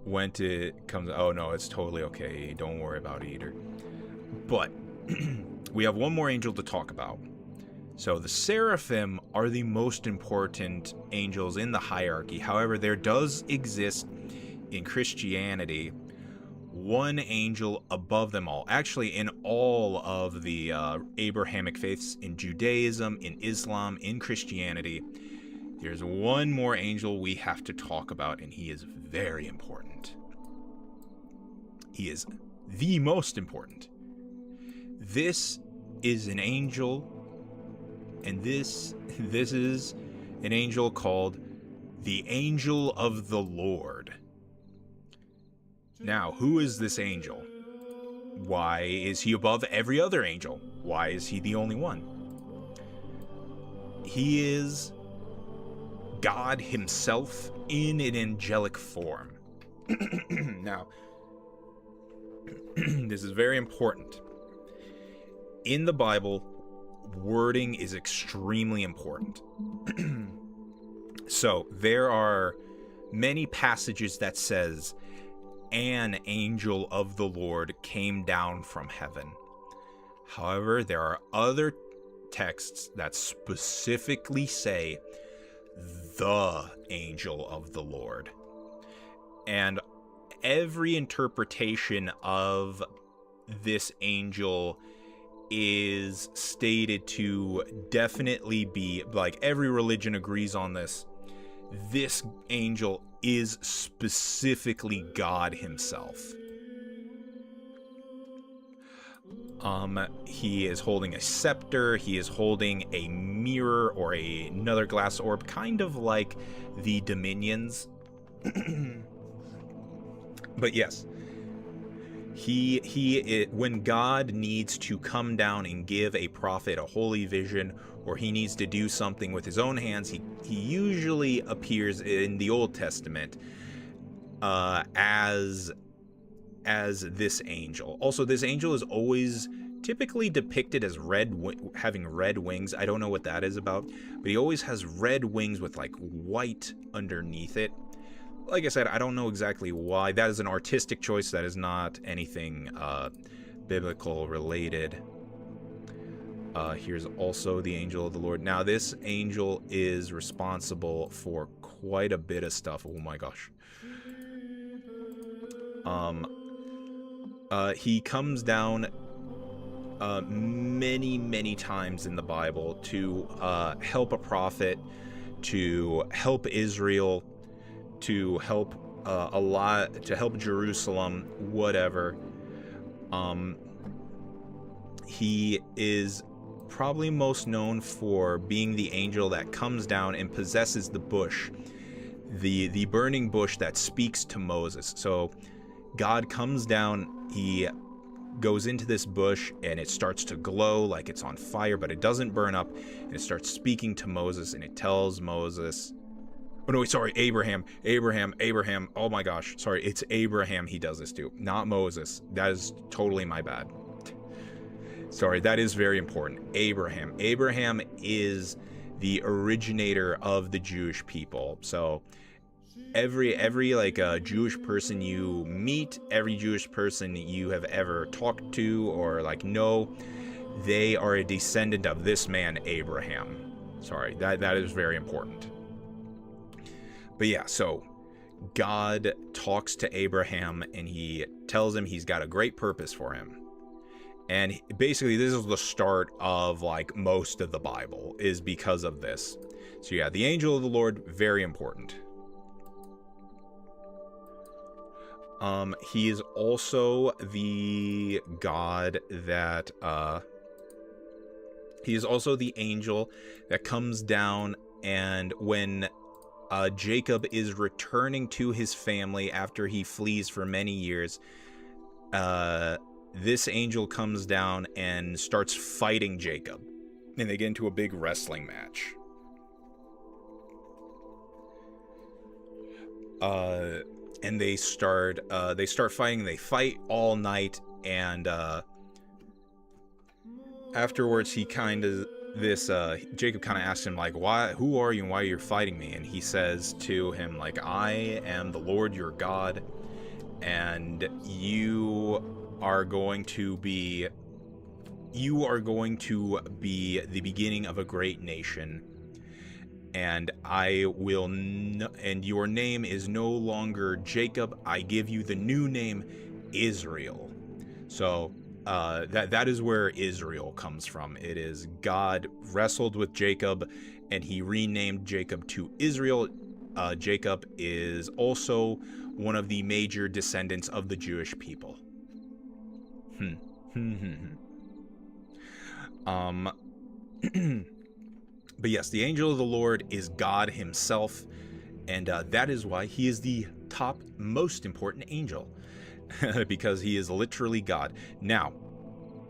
went to comes. Oh no, it's totally okay. Don't worry about it either. But we have one more angel to talk about. So the seraphim are the most important angels in the hierarchy. However, there does exist in Christianity one angel above them all. Actually, in all of the Abrahamic faiths, in Judaism, in Islam, in Christianity, there's one more angel we have to talk about, and he is very important. He is the most important. This is an angel, and this is an angel called the Angel of the Lord. Now, who is this angel? Why is he above every other angel? Why is he the only one? He is God himself in an angelic form. Now, this is very important. In the Bible, wording is extremely important. So, there are many passages that says, an angel of the Lord came down from heaven. However, there are other texts that specifically say the angel of the Lord. And every interpretation of this angel is stated to definitely be, like, every religion agrees on this. This angel is specifically God himself. He is holding a scepter, he is holding a mirror or another glass orb, kind of like the Dominions. But yes, when God needs to come down and give a prophet a holy vision, or he needs to do something with his own hands, he usually appears in the Old Testament as this angel. Also, this angel is always typically depicted as having red wings. I don't know what that is about, but he always has red wings with like white underneath it. Like I said, I don't know exactly why. That is an artistic choice. That is not anything biblical related. Here's also the angel of the Lord. Now, this angel is responsible for quite a bit of stuff. Oh my gosh. He comes down many times in the Bible to help a prophet, to help Israel, to help to help Jerusalem, whatever. He is probably most known for being the angel that comes down and possesses the bush, the burning bush that speaks to Moses. So God comes down, he goes into this bush, and it starts to glow like it's on fire, but it doesn't burn up, and it starts speaking to Moses, and it tells Moses, oh no, sorry, Abraham, oh my gosh, sorry, it's Abraham he does this to, not Moses. That is totally my bad. Sorry, that is very important. Abraham is the originator of the Jewish people. So every like Jewish person you meet, every Jewish person you have ever talked to or like know, they are a descendant of this man Abraham. Sorry, that is very important. But yeah, so God talks to Abraham and he tells him he's got a great purpose for him. And basically this is the start of like most of the Bible, is because of this. So yeah, the angel of the Lord, very important. He is also the God that he is also the angel that comes down, and when Jacob is returning to his family after he flees for many years, this angel comes down and starts fighting Jacob, and they get into a big wrestling match. And they start fighting. They fight all night, and afterwards he kind of Jacob kind of asks him, like, who are you and why you're fighting me? And he says to him, like, I am the Lord your God, and you are going to be the beginning of a great nation, and and your name is no longer Jacob. I give you the new name Israel. So that is where Israel comes from. It is God wrestled with Jacob, and he renamed Jacob to Israel. Jacob is also one of the major descendants of the Jewish people. But yes, the angel of the Lord is God himself, and that is why he is the top most important angel, because he is literally God. Now,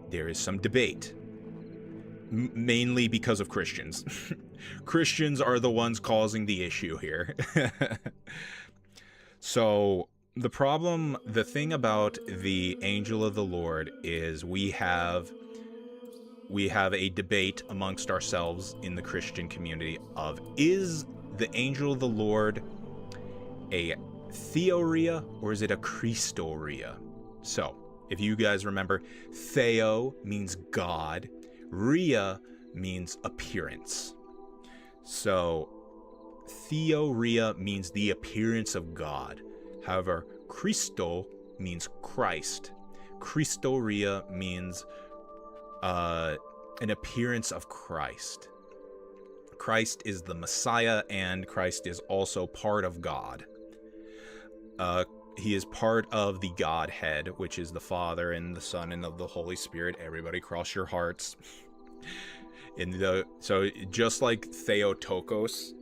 there is some debate, mainly because of Christians. Christians are the ones causing the issue here. So the thing about the angel of the Lord is we have a debate amongst ourselves in the Christian community of, is the angel of the Lord a theoria or is it a Christoria? So, if you guys remember, theo means God, ria means appearance. So, theoria means the appearance of God. However, Christo means Christ. Christoria means an appearance of Christ. Christ is the Messiah, and Christ is also part of God. He is part of the Godhead, which is the Father and the Son and of the Holy Spirit. Everybody cross your hearts. So just like Theotokos,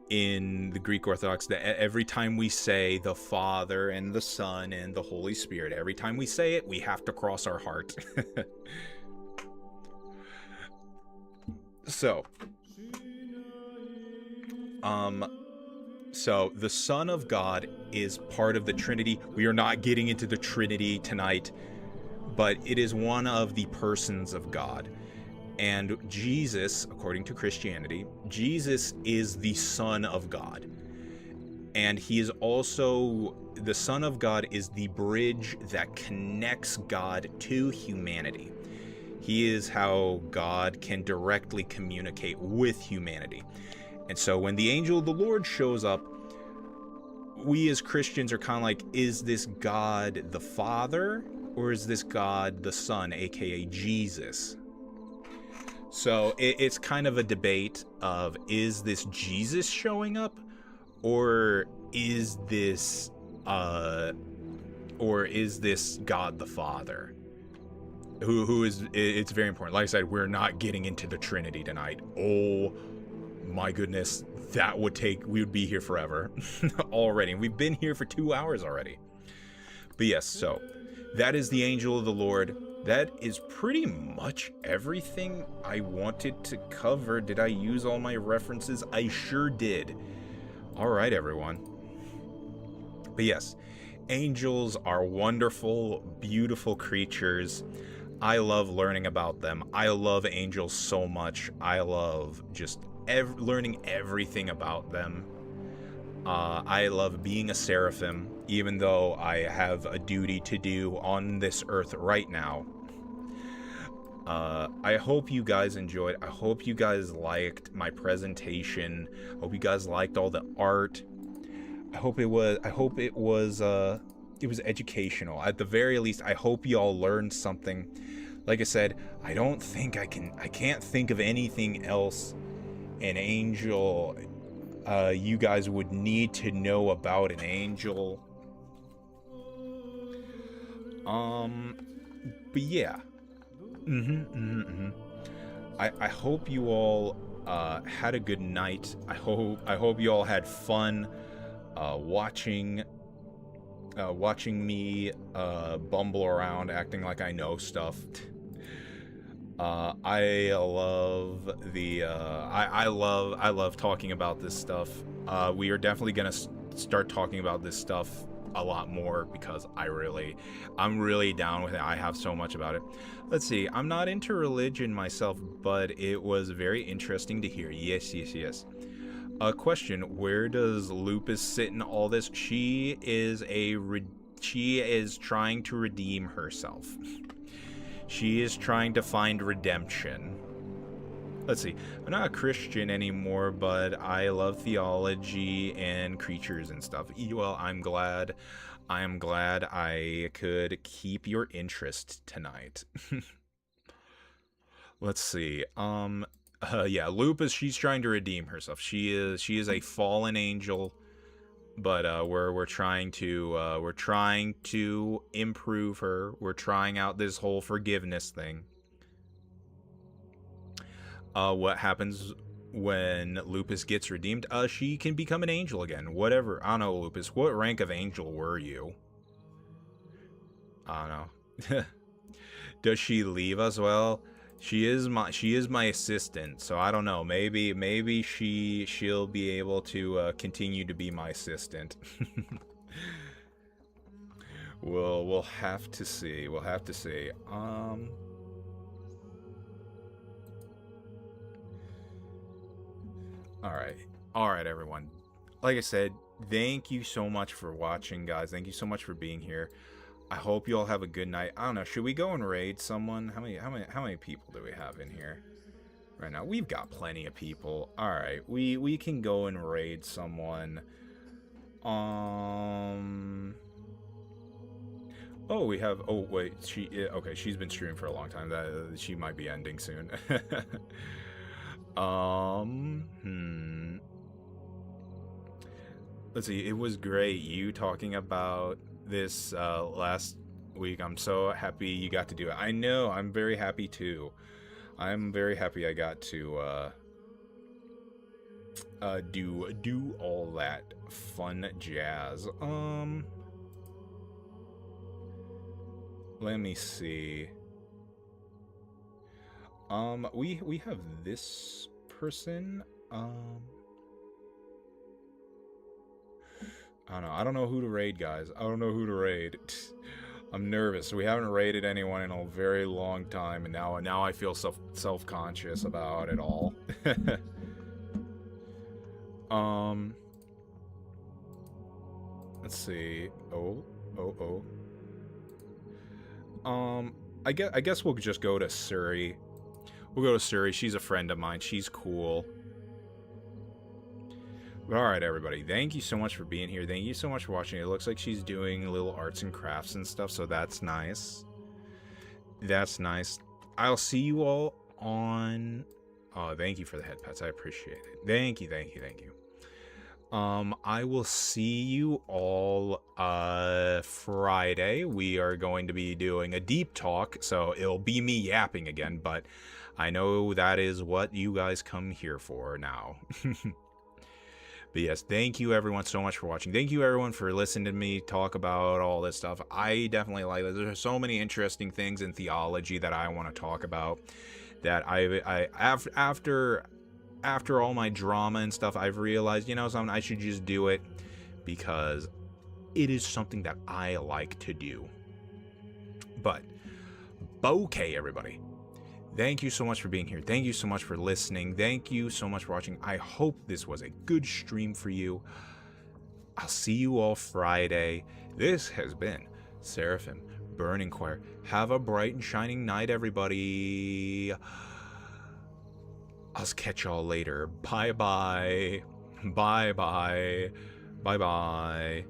in the Greek Orthodox, every time we say the Father and the Son and the Holy Spirit, every time we say it, we have to cross our heart. So the Son of God is part of the Trinity. We are not getting into the Trinity tonight, but it is one of the persons of God. And Jesus, according to Christianity, Jesus is the Son of God. And he is also, the Son of God is the bridge that connects God to humanity. He is how God can directly communicate with humanity. And so when the angel of the Lord shows up, we as Christians are kind of like, is this God the Father or is this God the Son, aka Jesus? So it's kind of a debate of, is this Jesus showing up, or is this God the Father? Who is? It's very important. Like I said, we're not getting into the Trinity tonight. Oh my goodness, we would be here forever already. We've been here for 2 hours already. But yes, so that is the angel of the Lord. That is pretty much everything I wanted to cover. Did I use all my references? I sure did. All right, everyone. But yes, angels are wonderful, beautiful creatures. I love learning about them. I love angels so much. I love just learning everything about them. I love being a seraphim, even though I have a duty to do on this earth right now. I hope you guys enjoyed. I hope you guys liked my presentation. I hope you guys liked all the art. I hope it was educational. At the very least, I hope y'all learned something. Like I said, I can't think of anything else an angel you guys would need to know about an angel. But yeah. I hope you all had a good night. I hope you all had fun watching me bumble around acting like I know stuff. I love talking about this stuff. We are definitely gonna start talking about this stuff a lot more because I'm really down with it. I have so much about it. Let's see. I'm not into religion myself, but it was very interesting to hear. Yes. A question: where does Lupus sit in all this? She is trying to redeem herself. She is trying to find redemption. Let's see. I'm not a Christian anymore, but I love theology and creatures and stuff. Well, I'm glad I could keep your interest tonight. Let's see. Yeah, Lupus, she's trying to redeem herself. She is a fallen angel, but we're trying to improve her. We're trying out this whole forgiveness thing. What happens when Lupus gets redeemed? She can become an angel again. Whatever. I don't know, Lupus. What rank of angel were you? I don't know. Does she leave us? Well, she is my assistant, so I don't know. Maybe she'll be able to continue to be my assistant. We'll have to see. We'll have to see. All right, everyone. Like I said, thank you so much for watching, guys. Thank you so much for being here. I hope you all have a good night. I don't know. Should we go and raid someone? How many people do we have in here right now? We've got plenty of people. All right, we can go and raid someone. Oh, we have. Oh, wait. Okay. She's been streaming for a long time. She might be ending soon. Let's see. It was great you talking about this last week. I'm so happy you got to do it. I know. I'm very happy too. I'm very happy I got to do all that fun jazz. Let me see. We have this person. I don't know. I don't know who to raid, guys. I don't know who to raid. I'm nervous. We haven't raided anyone in a very long time, and now I feel self-conscious about it all. Let's see. I guess we'll just go to Suri. We'll go to Suri. She's a friend of mine. She's cool. But alright, everybody. Thank you so much for being here. Thank you so much for watching. It looks like she's doing little arts and crafts and stuff, so that's nice. That's nice. I'll see you all on... Oh, thank you for the head pets. I appreciate it. Thank you. I will see you all Friday. We are going to be doing a deep talk, so it'll be me yapping again, but I know that is what you guys come here for now. But yes, thank you everyone so much for watching. Thank you everyone for listening to me talk about all this stuff. I definitely like it. There's so many interesting things in theology that I want to talk about, that after all my drama and stuff, I've realized, something, I should just do it because it is something that I like to do. But, okay, everybody. Thank you so much for being here. Thank you so much for listening. Thank you so much for watching. I hope this was a good stream for you. I'll see you all Friday. This has been Seraphim Burning Choir. Have a bright and shining night, everybody. I'll catch y'all later. Bye-bye. Bye-bye. Bye-bye.